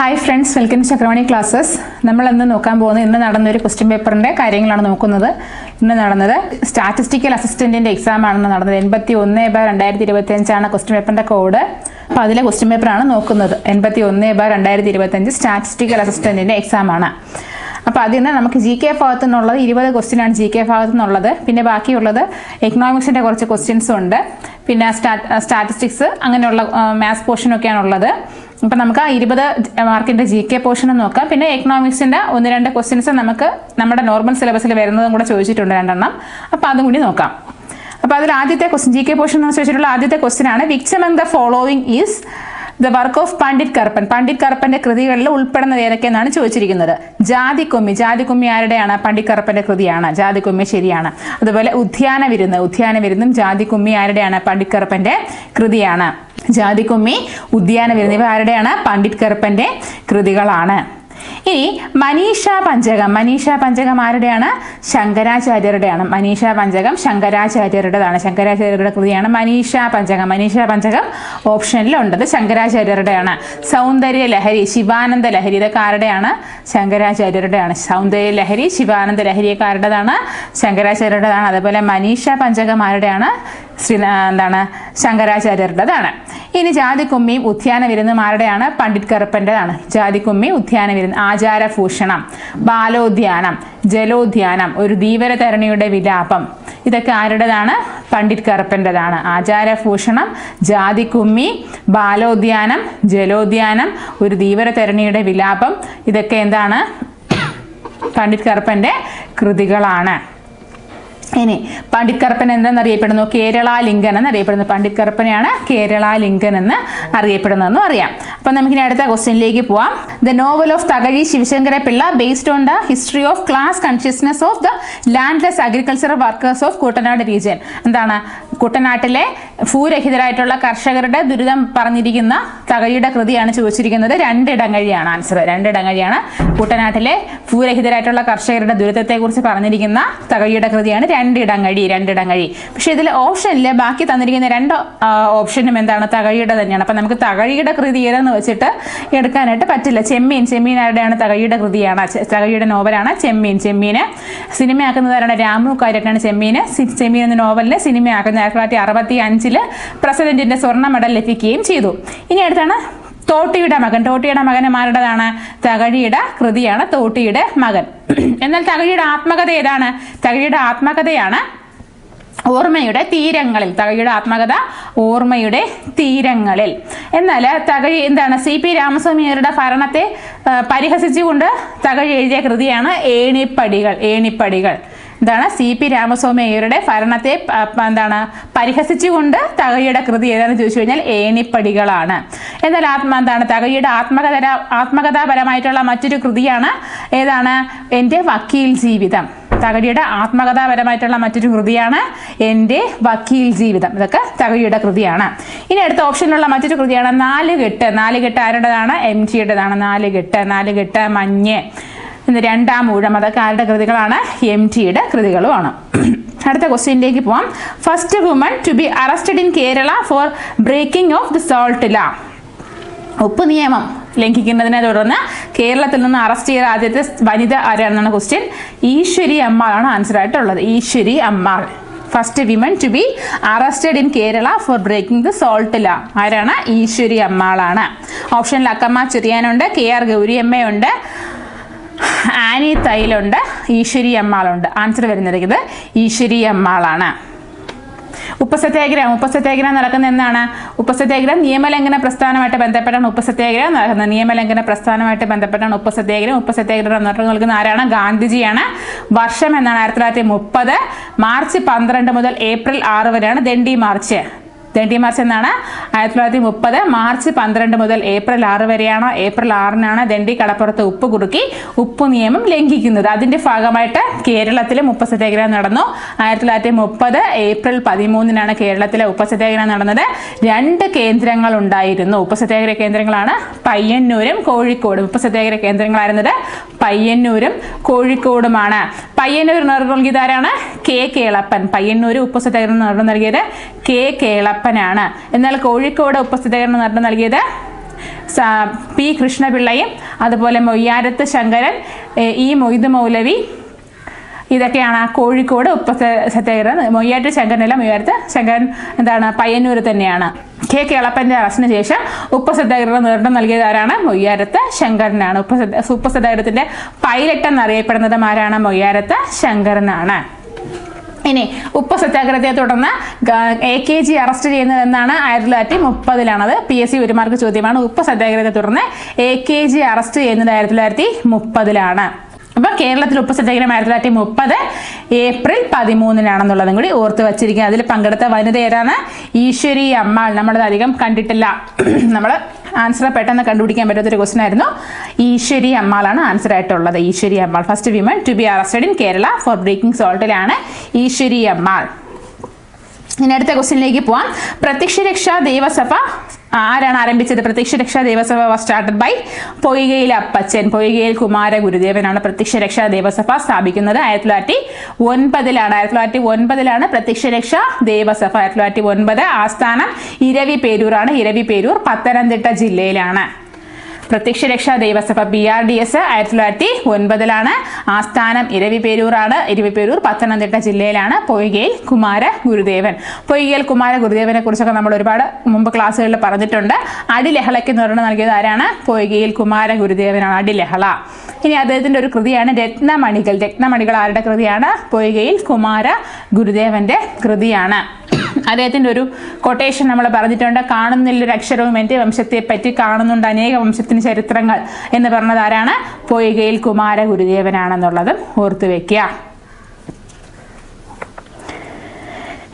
Hi friends, welcome to Chakravani classes. നമ്മൾ ഇന്ന് നോക്കാൻ പോകുന്നത് ഇന്ന് നടന്നൊരു ക്വസ്റ്റ്യൻ പേപ്പറിൻ്റെ കാര്യങ്ങളാണ് നോക്കുന്നത്. ഇന്ന് നടന്നത് സ്റ്റാറ്റിസ്റ്റിക്കൽ അസിസ്റ്റൻറ്റിൻ്റെ എക്സാം ആണെന്ന് നടന്നത്. 81/2025 ക്വസ്റ്റ്യൻ പേപ്പറിൻ്റെ കോഡ്. അപ്പോൾ അതിലെ ക്വസ്റ്റ്യൻ പേപ്പറാണ് നോക്കുന്നത്. 81/2025 സ്റ്റാറ്റിസ്റ്റിക്കൽ അസിസ്റ്റൻറ്റിൻ്റെ എക്സാം ആണ്. അപ്പോൾ അതിൽ നിന്ന് നമുക്ക് ജി കെ ഭാഗത്തു നിന്നുള്ളത് 20 ക്വസ്റ്റ്യനാണ് ജി കെ ഭാഗത്തു നിന്നുള്ളത്. പിന്നെ ബാക്കിയുള്ളത് എക്കണോമിക്സിൻ്റെ കുറച്ച് ക്വസ്റ്റ്യൻസും ഉണ്ട്. പിന്നെ സ്റ്റാറ്റിസ്റ്റിക്സ് അങ്ങനെയുള്ള മാത്സ് പോർഷനൊക്കെയാണ് ഉള്ളത്. അപ്പം നമുക്ക് ആ 20 മാർക്കിൻ്റെ ജി കെ പോർഷൻ നോക്കാം. പിന്നെ എക്കണോമിക്സിൻ്റെ 1-2 ക്വസ്റ്റ്യൻസ് നമുക്ക് നമ്മുടെ നോർമൽ സിലബസിൽ വരുന്നതും കൂടെ ചോദിച്ചിട്ടുണ്ട് 2 എണ്ണം. അപ്പോൾ അതും കൂടി നോക്കാം. അപ്പോൾ അതിൽ ആദ്യത്തെ ക്വസ്റ്റ്യൻ ജി കെ പോർഷൻ എന്ന് ചോദിച്ചിട്ടുള്ള ആദ്യത്തെ ക്വസ്റ്റ്യൻ ആണ്, which among the following is the work of Pandit Karuppan. Pandit കറുപ്പന്റെ കൃതികളിൽ ഉൾപ്പെടുന്നത് ഏതൊക്കെയെന്നാണ് ചോദിച്ചിരിക്കുന്നത്. ജാതിക്കുമ്മി. ജാതിക്കുമ്മി ആരുടെയാണ്? പണ്ഡിറ്റ് കറുപ്പന്റെ കൃതിയാണ്. ജാതിക്കുമ്മി ശരിയാണ്. അതുപോലെ ഉദ്യാന വിരുന്നും ജാതിക്കുമ്മി ആരുടെയാണ്? പണ്ഡിറ്റ് കറുപ്പന്റെ കൃതിയാണ്. ജാതിക്കുമ്മി, ഉദ്യാന വിരുന്ന് ഇവ ആരുടെയാണ്? പണ്ഡിറ്റ് കറുപ്പന്റെ കൃതികളാണ്. ഇനി മനീഷ പഞ്ചകം ആരുടെയാണ്? ശങ്കരാചാര്യരുടെയാണ്. മനീഷ പഞ്ചകം ശങ്കരാചാര്യരുടേതാണ്. ശങ്കരാചാര്യരുടെ കൃതിയാണ് മനീഷ പഞ്ചകം ഓപ്ഷനിലുണ്ടത് ശങ്കരാചാര്യരുടെയാണ്. സൗന്ദര്യ ലഹരി, ശിവാനന്ദ ലഹരി ഇതൊക്കെ ആരുടെയാണ്? ശങ്കരാചാര്യരുടെയാണ്. സൗന്ദര്യ ലഹരി, ശിവാനന്ദ ലഹരിയൊക്കെ ആരുടേതാണ്? ശങ്കരാചാര്യരുടേതാണ്. അതുപോലെ മനീഷ പഞ്ചകം ആരുടെയാണ്? ശങ്കരാചാര്യരുടേതാണ്. ഇനി ജാതിക്കുമ്മിയും ഉദ്യാന വിരുന്നും ആരുടെയാണ്? പണ്ഡിറ്റ് കറുപ്പൻ്റെതാണ്. ജാതിക്കുമ്മി, ഉദ്യാന വിരുന്ന്. ആചാരഭൂഷണം, ബാലോദ്യാനം, ജലോദ്യാനം, ഒരു ധീവരതരണിയുടെ വിലാപം ഇതൊക്കെ ആരുടേതാണ്? പണ്ഡിറ്റ് കറുപ്പൻ്റെതാണ്. ആചാരഭൂഷണം, ജാതിക്കുമ്മി, ബാലോദ്യാനം, ജലോദ്യാനം, ഒരു ധീവരതരണിയുടെ വിലാപം ഇതൊക്കെ എന്താണ്? പണ്ഡിറ്റ് കറുപ്പൻ്റെ കൃതികളാണ്. ഇനി പണ്ഡിറ്റ് കറുപ്പൻ എന്തെന്നറിയപ്പെടുന്നു? കേരളാലിംഗൻ എന്നറിയപ്പെടുന്നു. പണ്ഡിറ്റ് കറുപ്പനെയാണ് കേരളാലിംഗൻ എന്ന് അറിയപ്പെടുന്നതെന്നും അറിയാം. അപ്പം നമുക്കിനി അടുത്ത ക്വസ്റ്റ്യനിലേക്ക് പോവാം. The novel of Thakazhi Sivasankara Pillai based on the history of class consciousness of the landless agricultural workers of Kuttanad region. എന്താണ്? കുട്ടനാട്ടിലെ ഭൂരഹിതരായിട്ടുള്ള കർഷകരുടെ ദുരിതം പറഞ്ഞിരിക്കുന്ന തകഴിയുടെ കൃതിയാണ് ചോദിച്ചിരിക്കുന്നത്. 2 ഇടങ്ങഴിയാണ് ആൻസർ. 2 ഇടങ്ങഴിയാണ്. കുട്ടനാട്ടിലെ ഭൂരഹിതരായിട്ടുള്ള കർഷകരുടെ ദുരിതത്തെക്കുറിച്ച് പറഞ്ഞിരിക്കുന്ന തകഴിയുടെ കൃതിയാണ് 2 ഇടങ്ങഴി. പക്ഷെ ഇതിൽ ഓപ്ഷനിൽ ബാക്കി തന്നിരിക്കുന്ന 2 ഓപ്ഷനും എന്താണ്? തകഴിയുടെ തന്നെയാണ്. അപ്പം നമുക്ക് തകഴിയുടെ കൃതി ഏതെന്ന് വെച്ചിട്ട് എടുക്കാനായിട്ട് പറ്റില്ല. ചെമ്മീൻ ആരുടെയാണ്? തകഴിയുടെ കൃതിയാണ്. തകഴിയുടെ നോവലാണ് ചെമ്മീൻ. സിനിമയാക്കുന്നതാരാണ്? രാമു കാര്യക്കാണ് ചെമ്മീൻ എന്ന നോവലിന് സിനിമയാക്കുന്നത്. 1965 പ്രസിഡന്റിന്റെ സ്വർണ്ണ മെഡൽ ലഭിക്കുകയും ചെയ്തു. ഇനി അടുത്താണ് തോട്ടിയുടെ മകൻ ആരുടേതാണ്? തകഴിയുടെ കൃതിയാണ് തോട്ടിയുടെ മകൻ. എന്നാൽ തകഴിയുടെ ആത്മകഥ ഏതാണ്? തകഴിയുടെ ആത്മകഥയാണ് ഓർമ്മയുടെ തീരങ്ങളിൽ. തകഴിയുടെ ആത്മകഥ ഓർമ്മയുടെ തീരങ്ങളിൽ. എന്നാൽ തകഴി എന്താണ്? CP രാമസ്വാമിയുടെ ഭരണത്തെ പരിഹസിച്ചുകൊണ്ട് തകഴി എഴുതിയ കൃതിയാണ് ഏണിപ്പടികൾ. എന്താണ്? CP രാമസ്വാമി അയ്യരുടെ ഭരണത്തെ പരിഹസിച്ചുകൊണ്ട് തകഴിയുടെ കൃതി ഏതാണെന്ന് ചോദിച്ചു കഴിഞ്ഞാൽ ഏണിപ്പടികളാണ്. എന്നാൽ തകഴിയുടെ ആത്മകഥാപരമായിട്ടുള്ള മറ്റൊരു കൃതിയാണ് ഏതാണ്? എൻ്റെ വക്കീൽ ജീവിതം. തകഴിയുടെ ആത്മകഥാപരമായിട്ടുള്ള മറ്റൊരു കൃതിയാണ് എൻ്റെ വക്കീൽ ജീവിതം. ഇതൊക്കെ തകഴിയുടെ കൃതിയാണ്. ഇനി അടുത്ത ഓപ്ഷനിലുള്ള മറ്റൊരു കൃതിയാണ് നാലുകെട്ട് ആരുടേതാണ്? MTയുടേതാണ്. നാലുകെട്ട്, മഞ്ഞ്, രണ്ടാം ഊഴം അതൊക്കെ ആരുടെ കൃതികളാണ്? MTയുടെ കൃതികളുമാണ്. അടുത്ത ക്വസ്റ്റ്യനിലേക്ക് പോവാം. First woman to be arrested in Kerala for breaking of the salt law. ഉപ്പ് നിയമം ലംഘിക്കുന്നതിനെ തുടർന്ന് കേരളത്തിൽ നിന്ന് അറസ്റ്റ് ചെയ്ത ആദ്യത്തെ വനിത ആരാണെന്നാണ് ക്വസ്റ്റ്യൻ. ഈശ്വരി അമ്മാളാണ് ആൻസർ ആയിട്ടുള്ളത്. Eswari Ammal. First women to be arrested in Kerala for breaking the salt law ആരാണ്? ഈശ്വരി അമ്മാളാണ്. ഓപ്ഷനിൽ അക്കമ്മ ചെറിയാനുണ്ട്, KR ഗൗരിയമ്മയുണ്ട്, ആനി തൈലുണ്ട്, ഈശ്വരി അമ്മാളുണ്ട്. ആൻസർ വരുന്നത് ഈശ്വരി അമ്മാളാണ്. ഉപ്പ് സത്യാഗ്രഹം നടക്കുന്ന എന്നാണ്? ഉപ്പ് സത്യാഗ്രഹം നിയമലംഘന പ്രസ്ഥാനമായിട്ട് ബന്ധപ്പെട്ടാണ് ഉപ്പ് സത്യാഗ്രഹം നടക്കുന്നത്. നിയമലംഘന പ്രസ്ഥാനമായിട്ട് ബന്ധപ്പെട്ടാണ് ഉപ്പ് സത്യാഗ്രഹം നേതൃത്വം നൽകുന്ന ആരാണ്? ഗാന്ധിജിയാണ്. വർഷം എന്നാണ് 1930. മാർച്ച് 12 മുതൽ ഏപ്രിൽ 6 വരെയാണ് ദണ്ഡി മാർച്ച് എന്നാണ് 1930. മാർച്ച് 12 മുതൽ ഏപ്രിൽ 6 വരെയാണ്. ഏപ്രിൽ 6-നാണ് ദണ്ഡി കടപ്പുറത്ത് ഉപ്പ് കുറുക്കി ഉപ്പ് നിയമം ലംഘിക്കുന്നത്. അതിന്റെ ഭാഗമായിട്ട് കേരളത്തിലും ഉപ്പ് സത്യാഗ്രഹം നടന്നു. 1930 ഏപ്രിൽ 13-നാണ് കേരളത്തിലെ ഉപ്പ് സത്യാഗ്രഹം നടന്നത്. 2 കേന്ദ്രങ്ങൾ ഉണ്ടായിരുന്നു. ഉപ്പ് സത്യാഗ്രഹ കേന്ദ്രങ്ങളാണ് പയ്യന്നൂരും കോഴിക്കോടും. ഉപ്പ് സത്യാഗ്രഹ കേന്ദ്രങ്ങളായിരുന്നത് പയ്യന്നൂരും കോഴിക്കോടുമാണ്. പയ്യന്നൂർ നേതൃത്വം നൽകിയത് ആരാണ്? K കേളപ്പൻ. പയ്യന്നൂർ ഉപ്പ് സത്യാഗ്രഹം നേതൃത്വം നൽകിയത് K കേളപ്പനാണ്. എന്നാൽ കോഴിക്കോട് ഉപ്പ് സത്യാഗ്രഹം നേതൃത്വം നൽകിയത് പി കൃഷ്ണപിള്ളയും അതുപോലെ മൊയ്യാരത്ത് ശങ്കരൻ, ഇ മൊയ്ത് മൗലവി, ഇതൊക്കെയാണ് കോഴിക്കോട് ഉപ്പ് സത്യാഗ്രഹം. മൊയ്യാരത്ത് ശങ്കരനല്ല, മൊയ്യാരത്ത് ശങ്കരൻ എന്താണ് പയ്യന്നൂർ തന്നെയാണ്. കെ കേളപ്പന്റെ അറസ്റ്റിന് ശേഷം ഉപ്പ് സത്യാഗ്രഹം നേതൃത്വം നൽകിയത് ആരാണ്? മൊയ്യാരത്ത് ശങ്കരനാണ്. ഉപ്പ് സത്യാഗ്രഹത്തിന്റെ പൈലറ്റ് എന്നറിയപ്പെടുന്നത് ആരാണ്? മൊയ്യാരത്ത് ശങ്കരനാണ്. ഇനി ഉപ്പ് സത്യാഗ്രഹത്തെ തുടർന്ന് AKG അറസ്റ്റ് ചെയ്യുന്നത് എന്നാണ്? 1930 PSC 1 മാർക്ക് ചോദ്യമാണ്. ഉപ്പ് സത്യാഗ്രഹത്തെ തുടർന്ന് AKG അറസ്റ്റ് ചെയ്യുന്നത് 1930. അപ്പം കേരളത്തിൽ ഉപ്പ് സത്യാഗ്രഹം 1930 ഏപ്രിൽ 13 കൂടി ഓർത്ത് വച്ചിരിക്കുക. അതിൽ പങ്കെടുത്ത വനിത ഏതാണ്? ഈശ്വരി അമ്മാൾ. നമ്മളത് അധികം കണ്ടിട്ടില്ല, നമ്മൾ ആൻസർ പെട്ടെന്ന് കണ്ടുപിടിക്കാൻ പറ്റാത്തൊരു ക്വസ്റ്റൻ ആയിരുന്നു. ഈശ്വരി അമ്മാളാണ് ആൻസർ ആയിട്ടുള്ളത്. Eswari Ammal, first women to be arrested in Kerala for breaking സോൾട്ടിലാണ് ഈശ്വരി അമ്മാൾ. ഇനി അടുത്ത ക്വസ്റ്റ്യനിലേക്ക് പോവാം. പ്രത്യക്ഷരക്ഷാ ദേവസഭ ആരാണ് ആരംഭിച്ചത്? Prathyaksha Raksha Devasabha was started by Poykayil Appachan. Poykayil Kumara ഗുരുദേവനാണ് പ്രത്യക്ഷരക്ഷാ ദേവസഭ സ്ഥാപിക്കുന്നത്. 1909 പ്രത്യക്ഷരക്ഷാ ദേവസഭ. 1909. ആസ്ഥാനം ഇരവിപേരൂരാണ്. ഇരവിപേരൂർ പത്തനംതിട്ട ജില്ലയിലാണ്. പ്രത്യക്ഷരക്ഷാ ദേവസഭ PRDS 1909. ആസ്ഥാനം ഇരവിപേരൂരാണ്. ഇരവിപേരൂർ പത്തനംതിട്ട ജില്ലയിലാണ്. പൊയ്കയിൽ കുമാര ഗുരുദേവൻ. പൊയ്കയിൽ കുമാര ഗുരുദേവനെ കുറിച്ചൊക്കെ നമ്മൾ ഒരുപാട് മുമ്പ് ക്ലാസ്സുകളിൽ പറഞ്ഞിട്ടുണ്ട്. അടിലഹളയ്ക്ക് നേതൃത്വം നൽകിയത് ആരാണ്? പൊയ്കയിൽ കുമാര ഗുരുദേവനാണ്. അടിലഹള. ഇനി അദ്ദേഹത്തിന്റെ ഒരു കൃതിയാണ് രത്നമണികൾ. രത്നമണികൾ ആരുടെ കൃതിയാണ്? പൊയ്കയിൽ കുമാര ഗുരുദേവന്റെ കൃതിയാണ്. അദ്ദേഹത്തിന്റെ ഒരു കൊട്ടേഷൻ നമ്മൾ പറഞ്ഞിട്ടുണ്ട്. കാണുന്നില്ലൊരു അക്ഷരവും എൻ്റെ വംശത്തെ പറ്റി, കാണുന്നുണ്ട് അനേക വംശത്തിന് ചരിത്രങ്ങൾ എന്ന് പറഞ്ഞത് ആരാണ്? പൊയ്കയിൽ കുമാര ഗുരുദേവനാണെന്നുള്ളതും ഓർത്തു വെക്കുക.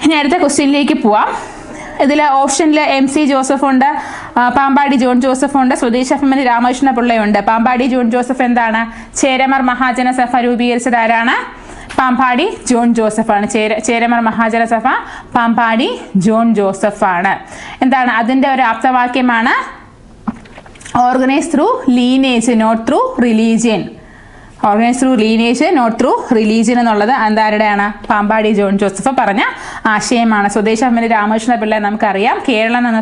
ഇനി അടുത്ത ക്വസ്റ്റ്യനിലേക്ക് പോവാം. ഇതിൽ ഓപ്ഷനിൽ MC ജോസഫ് ഉണ്ട്, പാമ്പാടി ജോൺ ജോസഫ് ഉണ്ട്, സ്വദേശ് അഭിമന്യു രാമകൃഷ്ണ പിള്ളയുണ്ട്. പാമ്പാടി ജോൺ ജോസഫ് എന്താണ്? ചേരമർ മഹാജന സഭ രൂപീകരിച്ചത് ആരാണ്? പാമ്പാടി ജോൺ ജോസഫാണ്. ചേരമർ മഹാജന സഭ പാമ്പാടി ജോൺ ജോസഫാണ്. എന്താണ് അതിൻ്റെ ഒരു ആപ്തവാക്യമാണ്? Organise through lineage not through religion. Organise through lineage not through religion എന്നുള്ളത് എന്താരുടെയാണ്? പാമ്പാടി ജോൺ ജോസഫ് പറഞ്ഞ ആശയമാണ്. സ്വദേശാഭിമാനി രാമകൃഷ്ണ പിള്ള നമുക്കറിയാം. കേരളം എന്ന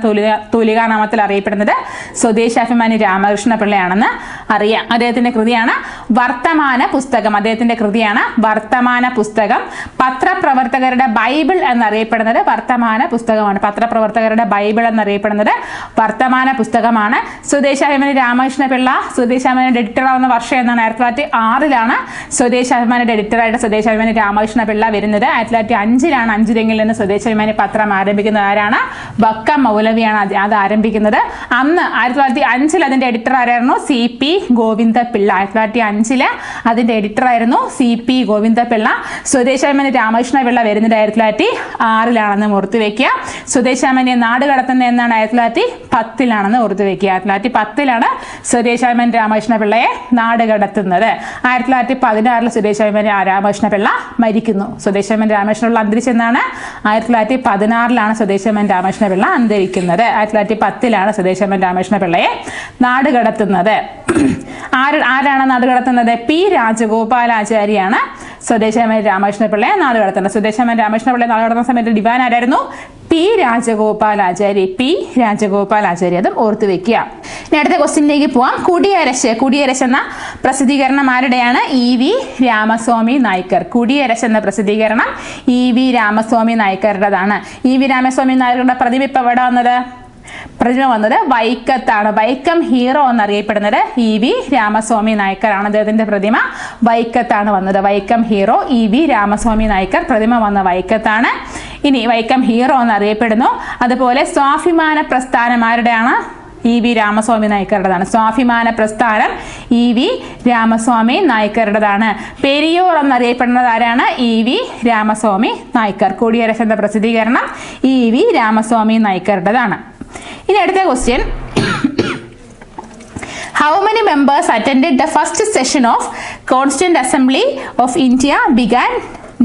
തൂലികാനാമത്തിൽ അറിയപ്പെടുന്നത് സ്വദേശാഭിമാനി രാമകൃഷ്ണ പിള്ളയാണെന്ന് അറിയാം. അദ്ദേഹത്തിന്റെ കൃതിയാണ് വർത്തമാന പുസ്തകം. അദ്ദേഹത്തിന്റെ കൃതിയാണ് വർത്തമാന പുസ്തകം. പത്രപ്രവർത്തകരുടെ ബൈബിൾ എന്നറിയപ്പെടുന്നത് വർത്തമാന പുസ്തകമാണ്. പത്രപ്രവർത്തകരുടെ ബൈബിൾ എന്നറിയപ്പെടുന്നത് വർത്തമാന പുസ്തകമാണ്. സ്വദേശാഭിമാനി രാമകൃഷ്ണ പിള്ള സ്വദേശാഭിമാനിയുടെ എഡിറ്റർ ആവുന്ന വർഷം എന്നാണ്? 1906 സ്വദേശാഭിമാനിയുടെ എഡിറ്ററായിട്ട് സ്വദേശാഭിമാനി രാമകൃഷ്ണ പിള്ള വരുന്നത്. 1905 അഞ്ചുതെങ്ങിൽ നിന്ന് സ്വദേശാഭിമാനി പത്രം ആരംഭിക്കുന്നത് ആരാണ്? വക്കം മൗലവിയാണ് അത് ആരംഭിക്കുന്നത്. അന്ന് 1905 അതിന്റെ എഡിറ്റർ ആരായിരുന്നു? CP ഗോവിന്ദപിള്ള. 1905 അതിന്റെ എഡിറ്റർ ആയിരുന്നു CP ഗോവിന്ദപിള്ള. സ്വദേശാഭിമാനി രാമകൃഷ്ണ പിള്ള വരുന്നത് 1906 ഓർത്തു വെക്കുക. സ്വദേശാഭിമാനിയെ നാട് കടത്തുന്നത് എന്നാണ്? 1910 ഓർത്തു വെക്കുക. 1910 സ്വദേശാഭിമാനി രാമകൃഷ്ണ പിള്ളയെ നാട് കടത്തുന്നത്. 1916 സ്വദേശാഭിമാനി രാമകൃഷ്ണ പിള്ള മരിക്കുന്നു. സ്വദേശാഭിമാനി രാമകൃഷ്ണ പിള്ള അന്തരിച്ചെന്നാണ്? 1916 സ്വദേശാഭിമാനി രാമകൃഷ്ണ പിള്ള അന്തരിക്കുന്നത്. 1910 സ്വദേശാഭിമാനി രാമകൃഷ്ണ പിള്ളയെ നാട് കടത്തുന്നത്. ആരാണ് നാട് കടത്തുന്നത്? P രാജഗോപാലാചാര്യാണ് സ്വദേശാഭിമാനി രാമകൃഷ്ണ പിള്ളയെ നാട് കടത്തുന്നത്. സ്വദേശാഭിമാനി രാമകൃഷ്ണ പിള്ളയെ നാട് കടത്തുന്ന സമയത്ത് ദിവാൻ ആരായിരുന്നു? P രാജഗോപാലാചാരി. P രാജഗോപാലാചാരി. അതും ഓർത്തു വെക്കുക. ഇനി അടുത്ത ക്വസ്റ്റ്യനിലേക്ക് പോവാം. കുടിയരശ് എന്ന പ്രസിദ്ധീകരണം ആരുടെയാണ്? EV രാമസ്വാമി നായ്ക്കർ. കുടിയരശ് എന്ന പ്രസിദ്ധീകരണം EV രാമസ്വാമി നായ്ക്കറുടേതാണ്. EV രാമസ്വാമി നായ്ക്കറുടെ പ്രതിമ ഇപ്പം എവിടെ വന്നത്? പ്രതിമ വന്നത് വൈക്കത്താണ്. വൈക്കം ഹീറോ എന്നറിയപ്പെടുന്നത് EV രാമസ്വാമി നായ്ക്കറാണ്. അദ്ദേഹത്തിന്റെ പ്രതിമ വൈക്കത്താണ് വന്നത്. വൈക്കം ഹീറോ EV രാമസ്വാമി നായ്ക്കർ പ്രതിമ വന്ന വൈക്കത്താണ്. ഇനി വൈക്കം ഹീറോ എന്നറിയപ്പെടുന്നു. അതുപോലെ സ്വാഭിമാന പ്രസ്ഥാനം ആരുടെയാണ്? EV രാമസ്വാമി നായ്ക്കറുടേതാണ്. സ്വാഭിമാന പ്രസ്ഥാനം EV രാമസ്വാമി നായ്ക്കറുടേതാണ്. പെരിയോർ എന്നറിയപ്പെടുന്നത് ആരാണ്? EV രാമസ്വാമി നായ്ക്കർ. കുടിയരശ് എന്ന പ്രസിദ്ധീകരണം EV രാമസ്വാമി നായ്ക്കറുടേതാണ്. ഇനി അടുത്ത question. How many members attended the first session of Constituent Assembly of India began